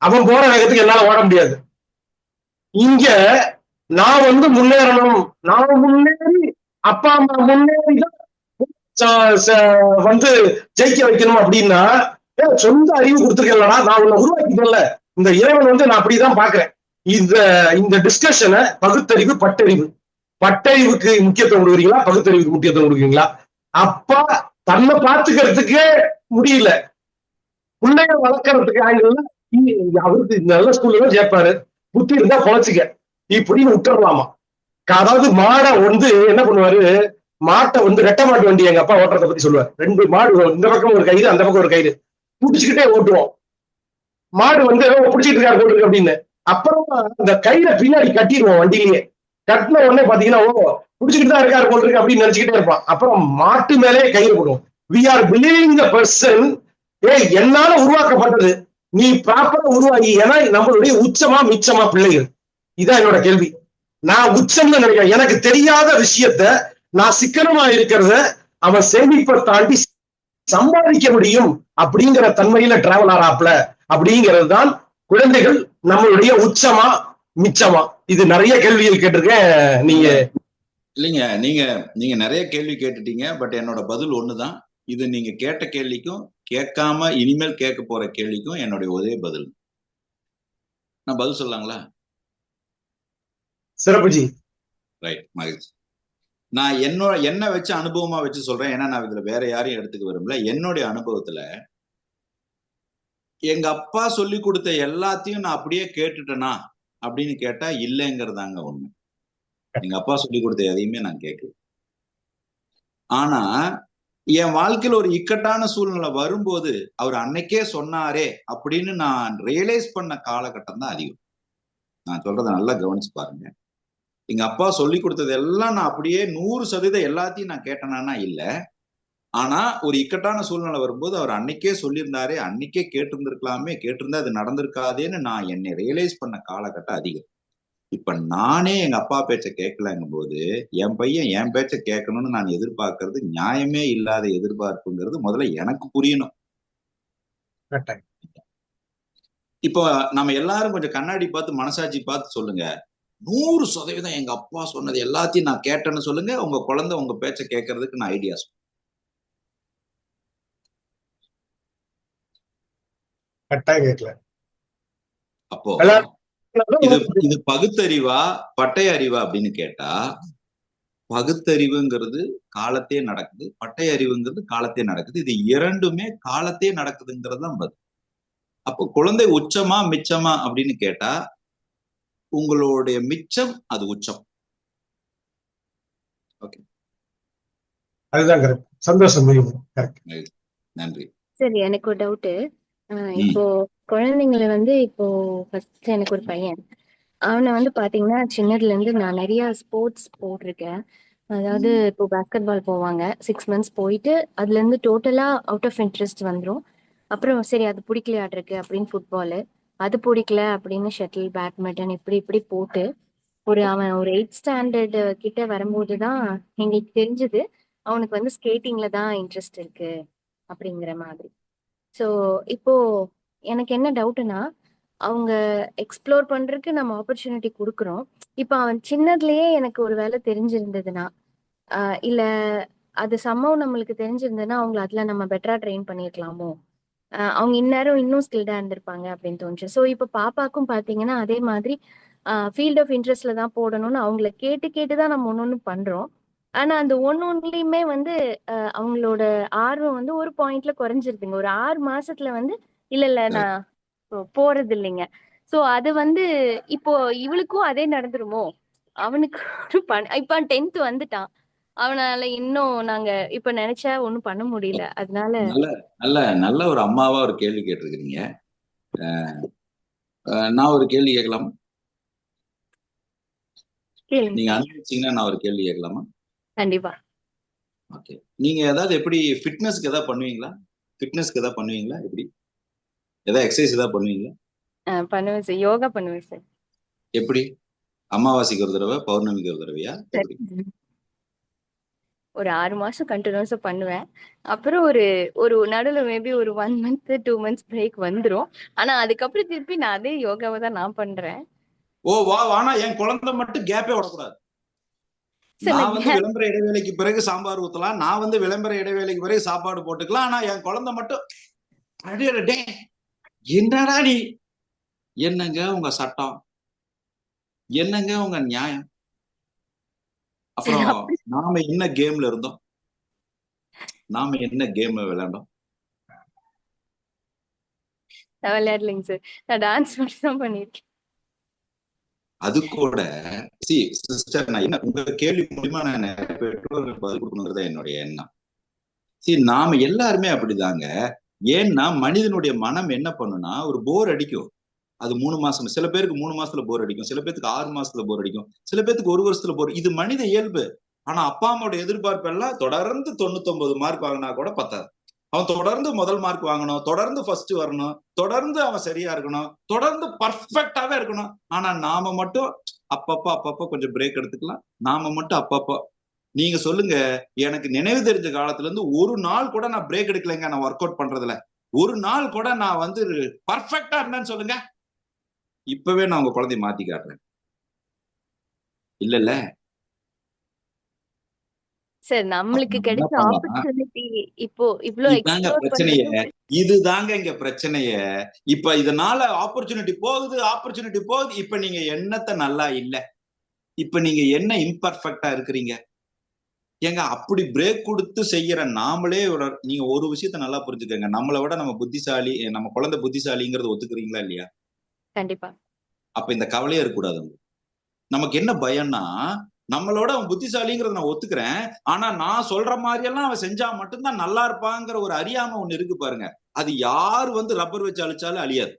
அவன் போற வேகத்துக்கு என்னால ஓட முடியாது. இங்க நான் முன்னேறணும், நான் முன்னேறி அப்பா அம்மா முன்னேறிதான் ஜெயிக்க வைக்கணும் அப்படின்னா சொந்த அறிவு கொடுத்துருக்கேன்லடா, நான் உன்னை உருவாக்கிட்டேன்ல. இந்த இறைவன் நான் அப்படிதான் பாக்குறேன். இந்த டிஸ்கஷனை பகுத்தறிவு பட்டறிவுக்கு முக்கியத்துவம் கொடுக்குறீங்களா, பகுத்தறிவுக்கு முக்கியத்துவம் கொடுக்குறீங்களா? அப்பா தன்னை பார்த்துக்கிறதுக்கே முடியல, பிள்ளைய வளர்க்கறதுக்கு அவருக்கு நல்ல ஸ்கூல்ல தான் சேர்ப்பாரு, புத்தி இருந்தா பொழைச்சிக்க இப்படின்னு விட்டுறலாமா? அதாவது மாடை என்ன பண்ணுவாரு, மாட்டை ரெட்டை மாட்டு வண்டி எங்க அப்பா ஓட்டுறதை பத்தி சொல்லுவார். 2 மாடு, இந்த பக்கம் ஒரு கயிறு, அந்த பக்கம் ஒரு கயிறு, பிடிச்சுக்கிட்டே ஓட்டுவோம். மாடு பிடிச்சிட்டு இருக்காரு போட்டுருக்கு அப்படின்னு. அப்புறம் இந்த கயிறை பின்னாடி கட்டிடுவோம் வண்டியிலேயே. கட்டின உடனே பாத்தீங்கன்னா பிடிச்சிக்கிட்டு தான் இருக்காரு போட்டுருக்கு அப்படின்னு நினைச்சுக்கிட்டே இருப்பான். அப்புறம் மாட்டு மேலே கயிறு போடுவோம். We are believing the person, என்னால உருவாக்கப்பட்டது, நீ ப்ராப்பரா உருவாகி. ஏன்னா நம்மளுடைய உச்சமா மிச்சமா பிள்ளைகள். இதான் என்னோட கேள்வி. நான் உச்சம்னு நினைக்கிறேன். எனக்கு தெரியாத விஷயத்த நான் சிக்கனமா இருக்கிறத அவன் சேமிப்பை தாண்டி சம்பாதிக்க முடியும் அப்படிங்கிற தன்மையில டிராவல் ஆறாப்ல அப்படிங்கிறது தான் குழந்தைகள் நம்மளுடைய உச்சமா மிச்சமா. இது நிறைய கேள்விகள் கேட்டிருக்கேன். நீங்க இல்லைங்க, நீங்க நிறைய கேள்வி கேட்டுட்டீங்க. பட் என்னோட பதில் ஒண்ணுதான். இது நீங்க கேட்ட கேள்விக்கும் கேட்காம இனிமேல் கேட்க போற கேள்விக்கும் என்னுடைய ஒரே பதில். நான் பதில் சொல்லலாங்களா? சிறப்புஜி. ரைட், மகிழ்ச்சி. நான் என்ன வச்சு அனுபவமா வச்சு சொல்றேன். ஏன்னா நான் இதுல வேற யாரையும் எடுத்துக்க விரும்பல. என்னுடைய அனுபவத்துல எங்க அப்பா சொல்லி கொடுத்த எல்லாத்தையும் நான் அப்படியே கேட்டுட்டேனா அப்படின்னு கேட்டா இல்லைங்கிறதாங்க உண்மை. எங்க அப்பா சொல்லி கொடுத்த எதையுமே நான் கேட்கல. ஆனா என் வாழ்க்கையில ஒரு இக்கட்டான சூழ்நிலை வரும்போது அவர் அன்னைக்கே சொன்னாரே அப்படின்னு நான் ரியலைஸ் பண்ண காலகட்டம் தான் அதிகம். நான் சொல்றதை நல்லா கவனிச்சு பாருங்க. எங்க அப்பா சொல்லி கொடுத்தது எல்லாம் நான் அப்படியே 100% எல்லாத்தையும் நான் கேட்டேனா இல்ல. ஆனா ஒரு இக்கட்டான சூழ்நிலை வரும்போது அவர் அன்னைக்கே சொல்லியிருந்தாரே, அன்னைக்கே கேட்டிருந்தா அது நடந்திருக்காதேன்னு நான் என்னை ரியலைஸ் பண்ண காலகட்டம் அதிகம். இப்ப நானே எங்க அப்பா பேச்ச கேட்கலங்கும் போது என் பையன் என் பேச்ச கேட்கணும்னு நான் எதிர்பார்க்கறது நியாயமே இல்லாத எதிர்பார்ப்புங்கிறது முதல்ல எனக்கு புரியணும். இப்போ நம்ம எல்லாரும் கொஞ்சம் கண்ணாடி பார்த்து மனசாட்சி பார்த்து சொல்லுங்க. 100% எங்க அப்பா சொன்னது எல்லாத்தையும் நான் கேட்டேன்னு சொல்லுங்க. உங்க குழந்தை உங்க பேச்ச கேட்கறதுக்கு நான் ஐடியா சொல்றேன். அப்போ இது பகுத்தறிவா பட்டய அறிவா அப்படின்னு கேட்டா, பகுத்தறிவுங்கிறது காலத்தே நடக்குது, பட்டய அறிவுங்கிறது காலத்தே நடக்குது. இது இரண்டுமே காலத்தே நடக்குதுங்கிறது தான் பதில். அப்போ குழந்தை உச்சமா மிச்சமா அப்படின்னு கேட்டா, உங்களுடைய மிச்சம் அது உச்சம். ஓகே, அதுதான் கரெக்ட். சந்தோஷம். நன்றி. சரி, எனக்கு ஒரு டவுட்டு. இப்போ குழந்தைங்களை இப்போ ஃபர்ஸ்ட் எனக்கு ஒரு பையன், அவனை பாத்தீங்கன்னா சின்னதுல இருந்து நான் நிறைய ஸ்போர்ட்ஸ் போட்டிருக்கேன். அதாவது இப்போ பேஸ்கெட் பால் போவாங்க, 6 months போயிட்டு அதுல இருந்து டோட்டலா அவுட் ஆஃப் இன்ட்ரெஸ்ட் வந்துடும். அப்புறம் சரி அது பிடிக்கலையாட்டிருக்கு அப்படின்னு ஃபுட்பாலு, அது பிடிக்கல அப்படின்னு ஷட்டில், பேட்மிண்டன் இப்படி போட்டு அவன் ஒரு 8th standard கிட்ட வரும்போதுதான் எங்களுக்கு தெரிஞ்சது அவனுக்கு ஸ்கேட்டிங்ல தான் இன்ட்ரெஸ்ட் இருக்கு அப்படிங்கிற மாதிரி. ஸோ இப்போ எனக்கு என்ன டவுட்னா, அவங்க எக்ஸ்ப்ளோர் பண்றதுக்கு நம்ம ஆப்பர்ச்சுனிட்டி கொடுக்குறோம். இப்போ அவன் சின்னதுலயே எனக்கு ஒரு வேலை தெரிஞ்சிருந்ததுன்னா, இல்ல அது சம்பவம் நம்மளுக்கு தெரிஞ்சிருந்ததுன்னா அவங்கள அதுல நம்ம பெட்டரா ட்ரெயின் பண்ணிருக்கலாமோ, அவங்க இந்நேரம் இன்னும் ஸ்கில்டா இருந்திருப்பாங்க அப்படின்னு தோணுச்சு. ஸோ இப்போ பாப்பாக்கும் பாத்தீங்கன்னா அதே மாதிரி ஃபீல்ட் ஆஃப் இன்ட்ரெஸ்ட்ல தான் போடணும்னு அவங்கள கேட்டுதான் நம்ம ஒன்னொன்னு பண்றோம். ஆனா அந்த ஒன்னொன்னுலயுமே அவங்களோட ஆர்வம் ஒரு பாயிண்ட்ல குறைஞ்சிருதுங்க. ஒரு 6 மாசத்துல இல்ல நான் போறது இல்லைங்க. சோ அது இப்போ இவளுக்கும் அதே நடந்துருமோ? அவனுக்கு இப்ப 10th வந்துட்டான். அவனால இன்னும் நாங்க இப்ப நினைச்சா ஒண்ணும் பண்ண முடியல. அதனால நல்ல நல்ல நல்ல ஒரு அம்மாவா ஒரு கேள்வி கேட்டிருக்கிறீங்க. நான் ஒரு கேள்வி கேட்கலாமா? கேளுங்க நீங்க சார். அனுமதிச்சீங்கன்னா நான் ஒரு கேள்வி கேட்கலாமா? கண்டிப்பா. ஓகே. நீங்க ஏதாவது எப்படி ஃபிட்னஸ்க்கு ஏதாவது பண்ணுவீங்களா? ஃபிட்னஸ்க்கு ஏதாவது பண்ணுவீங்களா? எப்படி ஏதாவது எக்ஸசைஸ் ஏதாவது பண்ணுவீங்களா? பண்ணுவேன் சார். யோகா பண்ணுவேன் சார். எப்படி? அமாவாசைக்கு ஒரு தடவை, பௌர்ணமிக்கு ஒரு தடவையா? எப்படி? ஒரு 6 மாசம் கண்டினியூஸா பண்ணுவேன். அப்புறம் ஒரு ஒரு நடுவுல மேபி ஒரு 1 மந்த் 2 மந்த்ஸ் பிரேக் வந்துரும். ஆனா அதுக்கப்புறம் திருப்பி நான் அதே யோகாவை தான் நான் பண்றேன். ஆனா என் குழந்தை மட்டும் கேப்பே விடக்கூடாது. சார் நான் நான் வந்து விளம்பர இடைவேளைக்கு பிறகு சாம்பார் ஊத்தலாம், நான் வந்து விளம்பர இடைவேளைக்கு பிறகு சாப்பாடு போட்டுக்கலாம். ஆனா என் குழந்தை மட்டும் அடே என்னடா நீ, என்னங்க உங்க சட்டம், என்னங்க உங்க நியாயம்? சரி அப்புறம் அப்படி நாம என்ன கேம்ல இருந்தோம், நாம என்ன கேம் விளையாண்டோம்? நான் விளையாடலைங்க சார். நான் டான்ஸ் மட்டும் தான் பண்ணிருக்கேன். அது கூட சிஸ்டர், நான் என்ன உங்க கேள்வி மூலியமா நான் நிறைய பெற்றோர்களுக்கு பதில் கொடுக்கணுங்கிறத என்னுடைய எண்ணம். நாம எல்லாருமே அப்படிதாங்க. ஏன்னா மனிதனுடைய மனம் என்ன பண்ணுனா, ஒரு போர் அடிக்கும். அது 3 மாசம், சில பேருக்கு 3 மாசத்துல போர் அடிக்கும், சில பேருக்கு 6 மாசத்துல போர் அடிக்கும், சில பேருக்கு 1 வருஷத்துல போர். இது மனித இயல்பு. ஆனா அப்பா அம்மாவோட எதிர்பார்ப்பு எல்லாம் தொடர்ந்து 99 மார்க் வாங்கினா கூட பத்தாது. அவன் தொடர்ந்து முதல் மார்க் வாங்கணும், தொடர்ந்து ஃபர்ஸ்ட் வரணும், தொடர்ந்து அவன் சரியா இருக்கணும், தொடர்ந்து பர்ஃபெக்டாவே இருக்கணும். ஆனா நாம மட்டும் அப்பப்ப கொஞ்சம் பிரேக் எடுத்துக்கலாம். நாம மட்டும் அப்பப்போ, நீங்க சொல்லுங்க, எனக்கு நினைவு தெரிஞ்ச காலத்துல இருந்து ஒரு நாள் கூட நான் பிரேக் எடுக்கலைங்க. நான் ஒர்க் அவுட் பண்றதுல ஒரு நாள் கூட நான் வந்து பர்ஃபெக்டா இருந்தேன்னு சொல்லுங்க. இப்பவே நான் உங்க குழந்தைய மாத்தி காட்டுறேன். இல்ல சார் நம்மளுக்கு என்ன கிடைச்ச பண்ணலாம்? ஆப்பர்ச்சுனிட்டி இப்போ இவ்ளோ இதுதாங்க எக்ஸ்ப்ளோர் பிரச்சனையே, பண்றது. இதுதாங்க இங்க பிரச்சனையே. இப்ப இதனால ஆப்பர்ச்சுனிட்டி போகுது. இப்ப நீங்க என்னத்த நல்லா இல்ல, இப்ப நீங்க என்ன இம்பர்ஃபெக்டா இருக்கிறீங்க? ஏங்க அப்படி பிரேக் கொடுத்து செய்யற நாமளே நீங்க ஒரு விஷயத்த நல்லா புரிஞ்சுக்கங்க. நம்மளை விட நம்ம புத்திசாலி, நம்ம குழந்தை புத்திசாலிங்கிறது ஒத்துக்கிறீங்களா இல்லையா? கண்டிப்பா. அப்ப இந்த கவலையே இருக்கக்கூடாது. நமக்கு என்ன பயம்னா, நம்மளோட அவன் புத்திசாலிங்கிறத நான் ஒத்துக்கிறேன், ஆனா நான் சொல்ற மாதிரி எல்லாம் அவன் செஞ்சா மட்டும்தான் நல்லா இருப்பாங்கிற ஒரு அறியாமை ஒண்ணு இருக்கு பாருங்க. அது யாரு வந்து ரப்பர் வச்சு அழிச்சாலும் அழியாது.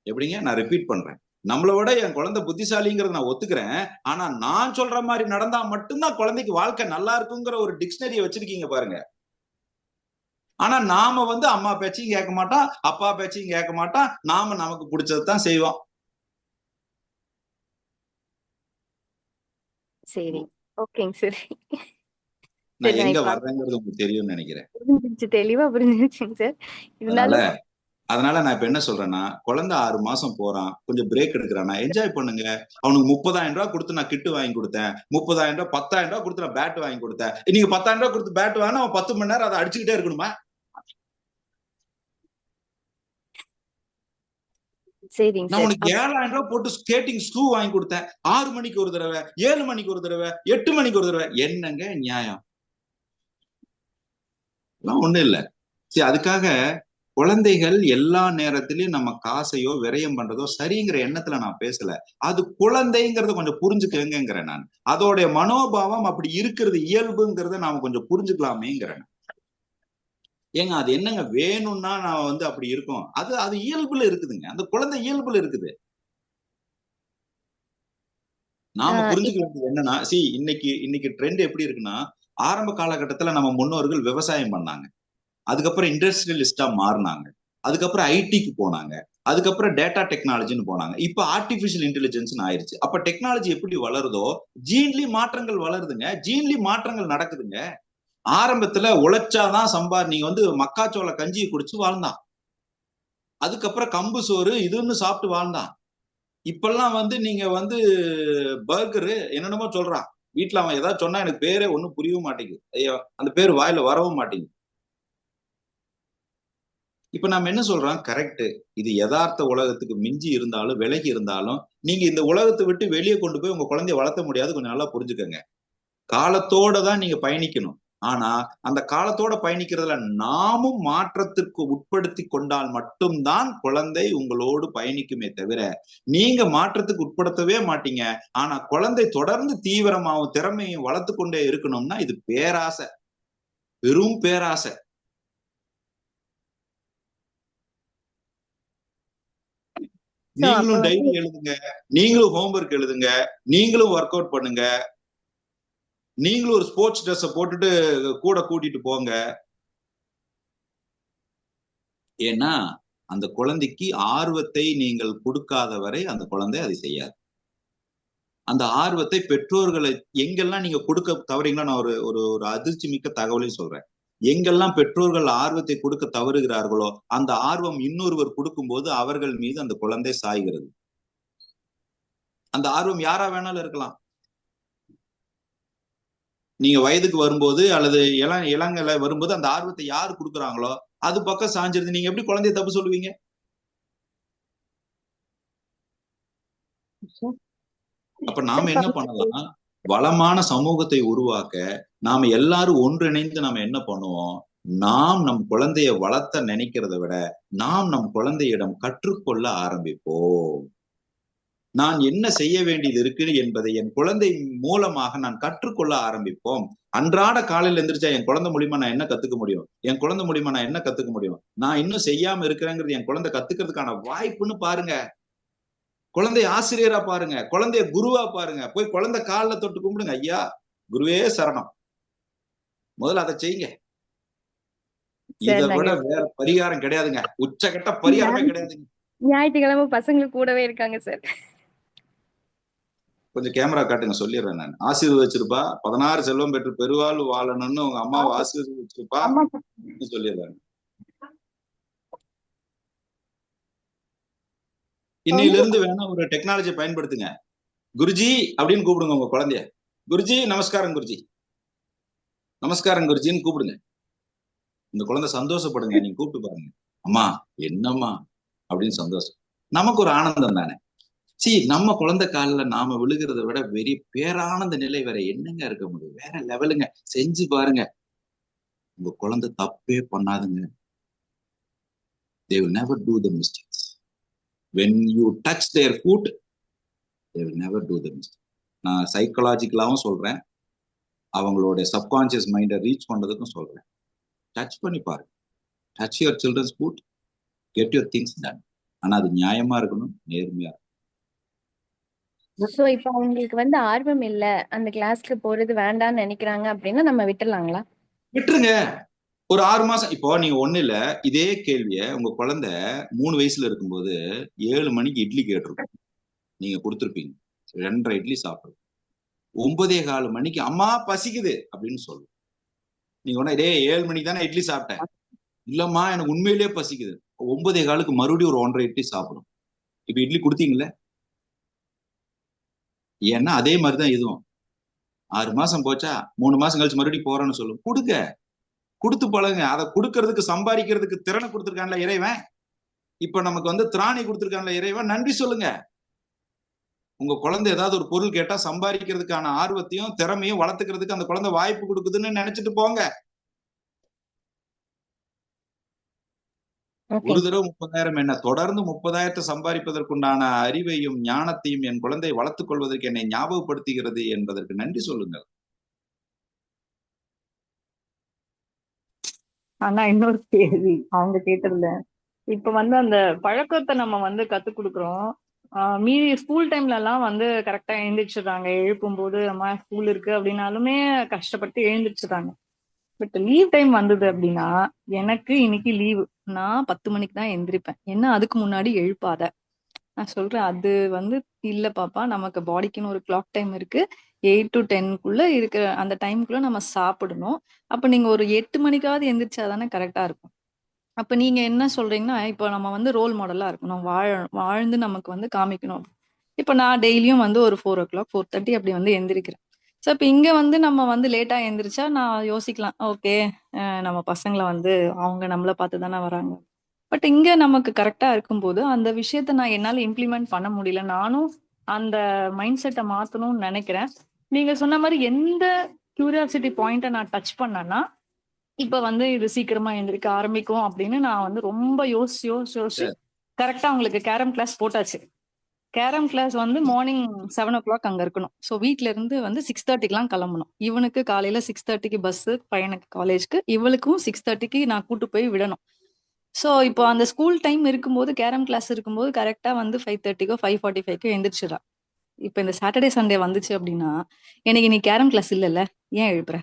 எப்படிங்க? நான் ரிப்பீட் பண்றேன். நம்மளோட என் குழந்தை புத்திசாலிங்கிறத நான் ஒத்துக்கிறேன், ஆனா நான் சொல்ற மாதிரி நடந்தா மட்டும்தான் குழந்தைக்கு வாழ்க்கை நல்லா இருக்குங்கிற ஒரு டிக்ஷனரியை வச்சிருக்கீங்க பாருங்க. ஆனா நாம வந்து அம்மா பேச்சையும் கேட்க மாட்டோம், அப்பா பேச்சையும் கேட்க மாட்டோம், நாம நமக்கு பிடிச்சதான் செய்வோம். சரி. ஓகேங்க சார். நான் சரி நான் எங்க இப்ப வர்றேங்கிறது உங்களுக்கு தெரியும்னு நினைக்கிறேன். புரிஞ்சிருச்சு. தெளிவா புரிஞ்சிருச்சுங்க சார். அதனால இருந்தாலும் அதனால நான் இப்ப என்ன சொல்றேன்னா, குழந்தை 6 மாசம் போறான், கொஞ்சம் பிரேக் எடுக்கிறானா, என்ஜாய் பண்ணுங்க. அவனுக்கு 30,000 ரூபாய் கொடுத்து நான் கிட்டு வாங்கி கொடுத்தேன், 30,000 ரூபாய் 10,000 ரூபாய் கொடுத்து நான் பேட் வாங்கி கொடுத்தேன். நீங்க 10,000 ரூபாய் கொடுத்து பேட் வாங்கினா அவன் 10 மணி நேரம் அதை அடிச்சுக்கிட்டே இருக்கணுமா? சரிங்க நான் சார். உனக்கு 7,000 ரூபாய் போட்டு ஸ்கேட்டிங் ஷூ வாங்கி கொடுத்தேன், 6 மணிக்கு ஒரு தடவை, 7 மணிக்கு ஒரு தடவை, 8 மணிக்கு ஒரு தடவை. என்னங்க நியாயம்? எல்லாம் ஒண்ணும் இல்ல. சரி, அதுக்காக குழந்தைகள் எல்லா நேரத்திலயும் நம்ம காசையோ விரயம் பண்றதோ சரிங்கிற எண்ணத்துல நான் பேசல. அது குழந்தைங்கிறத கொஞ்சம் புரிஞ்சுக்கங்கிறேன் நான். அதோடைய மனோபாவம் அப்படி இருக்கிறது இயல்புங்கிறத நாம கொஞ்சம் புரிஞ்சுக்கலாமேங்கிறேன். ஏங்க அது என்னங்க வேணும்னா நான் வந்து அப்படி இருக்கும், அது அது இயல்புல இருக்குதுங்க. அந்த குழந்தை இயல்புல இருக்குது. நாம புரிஞ்சுக்க வேண்டியது என்னன்னா, இன்னைக்கு ட்ரெண்ட் எப்படி இருக்குன்னா, ஆரம்ப காலகட்டத்துல நம்ம முன்னோர்கள் விவசாயம் பண்ணாங்க, அதுக்கப்புறம் இண்டஸ்ட்ரியலிஸ்டா மாறினாங்க, அதுக்கப்புறம் ஐடிக்கு போனாங்க, அதுக்கப்புறம் டேட்டா டெக்னாலஜின்னு போனாங்க, இப்ப ஆர்டிபிஷியல் இன்டெலிஜென்ஸ் ஆயிருச்சு. அப்ப டெக்னாலஜி எப்படி வளருதோ ஜீன்லி மாற்றங்கள் வளருதுங்க, ஜீன்லி மாற்றங்கள் நடக்குதுங்க. ஆரம்பத்துல உழைச்சாதான் நீங்க வந்து மக்காச்சோள கஞ்சியை குடிச்சு வாழ்ந்தான், அதுக்கப்புறம் கம்பு சோறு இதுன்னு சாப்பிட்டு வாழ்ந்தான். இப்பெல்லாம் வந்து நீங்க வந்து பர்கரு என்னென்னமோ சொல்றான். வீட்டுல அவன் ஏதாவது சொன்னா எனக்கு பேரே ஒண்ணும் புரியவும் மாட்டேங்குது. ஐயோ, அந்த பேர் வாயில வரவும் மாட்டேங்குது. இப்ப நாம என்ன சொல்றோம்? கரெக்ட். இது யதார்த்த உலகத்துக்கு மிஞ்சி இருந்தாலும் விலகி இருந்தாலும் நீங்க இந்த உலகத்தை விட்டு வெளியே கொண்டு போய் உங்க குழந்தைய வளர்த்த முடியாது. கொஞ்சம் நல்லா புரிஞ்சுக்கங்க. காலத்தோட தான் நீங்க பயணிக்கணும். ஆனா அந்த காலத்தோட பயணிக்கிறதுல நாமும் மாற்றத்திற்கு உட்படுத்தி கொண்டால் மட்டும்தான் குழந்தை உங்களோடு பயணிக்குமே தவிர நீங்க மாற்றத்துக்கு உட்படுத்தவே மாட்டீங்க. ஆனா குழந்தை தொடர்ந்து தீவிரமாவும் திறமையும் வளர்த்து கொண்டே இருக்கணும்னா இது பேராசை, பெரும் பேராசை. நீங்களும் டைரி எழுதுங்க, நீங்களும் ஹோம்ஒர்க் எழுதுங்க, நீங்களும் ஒர்க் அவுட் பண்ணுங்க, நீங்களும் ஒரு ஸ்போர்ட்ஸ் ட்ரெஸ் போட்டுட்டு கூட கூட்டிட்டு போங்க. ஏன்னா அந்த குழந்தைக்கு ஆர்வத்தை நீங்கள் கொடுக்காத வரை அந்த குழந்தை அதை செய்யாது. அந்த ஆர்வத்தை பெற்றோர்களை எங்கெல்லாம் நீங்க கொடுக்க தவறீங்களோ, நான் ஒரு ஒரு ஒரு அதிர்ச்சி மிக்க தகவலையும் சொல்றேன். எங்கெல்லாம் பெற்றோர்கள் ஆர்வத்தை கொடுக்க தவறுகிறார்களோ அந்த ஆர்வம் இன்னொருவர் கொடுக்கும்போது அவர்கள் மீது அந்த குழந்தை சாய்கிறது. அந்த ஆர்வம் யாரா வேணாலும் இருக்கலாம். நீங்க வயதுக்கு வரும்போது அல்லது இளங்கலை வரும்போது அந்த ஆர்வத்தை யாரு கொடுக்குறாங்களோ அது பக்கம் சாஞ்சிருது. நீங்க எப்படி குழந்தைய தப்பு சொல்லுவீங்க? அப்ப நாம என்ன பண்ணலாம், வளமான சமூகத்தை உருவாக்க நாம எல்லாரும் ஒன்றிணைந்து நாம என்ன பண்ணுவோம், நாம் நம் குழந்தைய வளர்த்த நினைக்கிறத விட நாம் நம் குழந்தையிடம் கற்றுக்கொள்ள ஆரம்பிப்போம். நான் என்ன செய்ய வேண்டியது இருக்கு என்பதை என் குழந்தை மூலமாக நான் கற்றுக்கொள்ள ஆரம்பிப்போம். அன்றாட காலையில எந்திரிச்சா என் குழந்தை மூலியமா நான் என்ன கத்துக்க முடியும், என் குழந்தை மூலியமா நான் என்ன கத்துக்க முடியும், நான் இன்னும் செய்யாம இருக்கிறேங்கிறது என் குழந்தை கத்துக்கிறதுக்கான வாய்ப்புன்னு பாருங்க. குழந்தைய ஆசிரியரா பாருங்க, குழந்தைய குருவா பாருங்க. போய் குழந்தை காலில் தொட்டு கும்பிடுங்க, ஐயா குருவே சரணம். முதல்ல அதை செய்யுங்க. இதை விட வேற பரிகாரம் கிடையாதுங்க, உச்சகட்ட பரிகாரமே கிடையாதுங்க. ஞாயிற்றுக்கிழமை பசங்களுக்கு கூடவே இருக்காங்க சார். கொஞ்சம் கேமரா காட்டுங்க, சொல்லிடுறேன் நான். ஆசீர்வதிச்சிருப்பா, 16 செல்வம் பெற்று பெருவாழ்வு வாழணும்னு உங்க அம்மாவை ஆசீர்வதிச்சிருப்பா சொல்லிடுறாங்க. இன்னையில இருந்து வேணா ஒரு டெக்னாலஜி பயன்படுத்துங்க. குருஜி அப்படின்னு கூப்பிடுங்க உங்க குழந்தைய. குருஜி நமஸ்காரம், குருஜி நமஸ்காரம், குருஜின்னு கூப்பிடுங்க. இந்த குழந்தை சந்தோஷப்படுங்க. நீங்க கூப்பிட்டு பாருங்க, அம்மா என்னம்மா அப்படின்னு சந்தோஷம். நமக்கு ஒரு ஆனந்தம் தானே. நம்ம குழந்தை காலில் நாம விழுகிறத விட வெறி பேரானந்த நிலை வேற என்னங்க இருக்க முடியும்? வேற லெவலுங்க. செஞ்சு பாருங்க. உங்க குழந்தை தப்பே பண்ணாதுங்க. They will never do the mistakes. When you touch their foot, they will never do the mistake. நான் சைக்கலாஜிக்கலாவும் சொல்றேன், அவங்களோட சப்கான்சியஸ் மைண்டை ரீச் பண்றதுக்கும் சொல்றேன். டச் பண்ணி பாருங்க. Touch your children's food, get your things done. ஆனா அது நியாயமா இருக்கணும், நேர்மையா இருக்கணும். சோ இப்ப அவங்களுக்கு வந்து ஆர்வம் இல்ல, அந்த கிளாஸ்க்கு போறது வேண்டாம்னு நினைக்கிறாங்க அப்படின்னா நம்ம விட்டுலாங்களா? விட்டுருங்க. ஒரு 6 மாசம். இப்போ நீங்க ஒண்ணு இல்ல, இதே கேள்விய உங்க குழந்தை 3 வயசுல இருக்கும்போது 7 மணிக்கு இட்லி கேட்டிருக்கும், நீங்க கொடுத்துருப்பீங்க. 2:30 இட்லி சாப்பிடும். 9:15 மணிக்கு அம்மா பசிக்குது அப்படின்னு சொல்லும். நீங்க உடனே டே 7 மணிக்கு தானே இட்லி சாப்பிட்டேன், இல்லம்மா எனக்கு உண்மையிலேயே பசிக்குது. 9:15 மறுபடியும் ஒரு 1:30 இட்லி சாப்பிடும். இப்ப இட்லி கொடுத்தீங்கல்ல? ஏன்னா அதே மாதிரிதான் இதுவும். 6 மாசம் போச்சா, 3 மாசம் கழிச்சு மறுபடியும் போறேன்னு சொல்லும். கொடுங்க, கொடுத்து பழகுங்க. அதை கொடுக்கறதுக்கு சம்பாதிக்கிறதுக்கு திறனை கொடுத்துருக்கான்ல இறைவன். இப்ப நமக்கு வந்து திராணி கொடுத்துருக்கான்ல இறைவன், நன்றி சொல்லுங்க. உங்க குழந்தை ஏதாவது ஒரு பொருள் கேட்டா சம்பாதிக்கிறதுக்கான ஆர்வத்தையும் திறமையும் வளர்த்துக்கிறதுக்கு அந்த குழந்தை வாய்ப்பு கொடுக்குதுன்னு நினைச்சிட்டு போங்க. ஒரு தடவை 30,000 என்ன, தொடர்ந்து 30,000 சம்பாதிப்பதற்குண்டான அறிவையும் ஞானத்தையும் என் குழந்தை வளர்த்துக் கொள்வதற்கு என்னை ஞாபகப்படுத்துகிறது என்பதற்கு நன்றி சொல்லுங்கள். ஆனா இன்னொரு கேள்வி அவங்க கேட்டதுல, இப்ப வந்து அந்த பழக்கத்தை நம்ம வந்து கத்து கொடுக்குறோம். மீதி ஸ்கூல் டைம்ல எல்லாம் வந்து கரெக்டா எழுந்திரிச்சிடுறாங்க. எழுப்பும் போது அம்மா ஸ்கூல் இருக்கு அப்படின்னாலுமே கஷ்டப்பட்டு எழுந்திரிச்சிடுறாங்க. பட் லீவ் டைம் வந்தது அப்படின்னா, எனக்கு இன்னைக்கு லீவு, நான் 10 மணிக்கு தான் எந்திரிப்பேன், என்ன அதுக்கு முன்னாடி எழுப்பாத. நான் சொல்றேன், அது வந்து இல்ல பாப்பா, நமக்கு பாடிக்குன்னு ஒரு கிளாக் டைம் இருக்கு. 8 to 10 இருக்கிற அந்த டைமுக்குள்ள நம்ம சாப்பிடணும். அப்ப நீங்க ஒரு 8 மணிக்காவது எந்திரிச்சாதானே கரெக்டா இருக்கும். அப்ப நீங்க என்ன சொல்றீங்கன்னா, இப்போ நம்ம வந்து ரோல் மாடலா இருக்கணும், வாழ்ந்து நமக்கு வந்து காமிக்கணும். இப்ப நான் டெய்லியும் வந்து ஒரு 4 o'clock 4:30 அப்படி வந்து எந்திரிக்கிறேன். ஸோ இப்ப இங்க வந்து நம்ம வந்து லேட்டா எந்திரிச்சா நான் யோசிக்கலாம், ஓகே நம்ம பசங்களை வந்து அவங்க நம்மளை பார்த்து தானே வராங்க. பட் இங்க நமக்கு கரெக்டா இருக்கும்போது அந்த விஷயத்த நான் என்னால இம்ப்ளிமெண்ட் பண்ண முடியல. நானும் அந்த மைண்ட் செட்டை மாத்தணும்னு நினைக்கிறேன். நீங்க சொன்ன மாதிரி எந்த கியூரியாசிட்டி பாயிண்ட்டை நான் டச் பண்ணேன்னா இப்ப வந்து இது சீக்கிரமா எந்திரிக்க ஆரம்பிக்கும் அப்படின்னு நான் வந்து ரொம்ப யோசிச்சு கரெக்டா அவங்களுக்கு கேரம் கிளாஸ் போட்டாச்சு. கேரம் கிளாஸ் வந்து மார்னிங் 7 o'clock அங்க இருக்கணும். ஸோ வீட்ல இருந்து வந்து 6:30க்குலாம் கிளம்பணும். இவனுக்கு காலையில 6:30க்கு பஸ், பையனுக்கு காலேஜ்க்கு, இவளுக்கும் 6:30க்கு நான் கூட்டு போய் விடணும். ஸோ இப்போ அந்த ஸ்கூல் டைம் இருக்கும்போது, கேரம் கிளாஸ் இருக்கும்போது கரெக்டா வந்து 5:30க்கோ 5:45க்கோ எந்திரிச்சிடா. இப்போ இந்த சாட்டர்டே சண்டே வந்துச்சு அப்படின்னா, எனக்கு நீ கேரம் கிளாஸ் இல்லைல்ல, ஏன் எழுப்புற?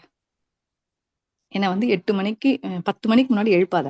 என்னை வந்து 8 மணிக்கு 10 மணிக்கு முன்னாடி எழுப்பாத.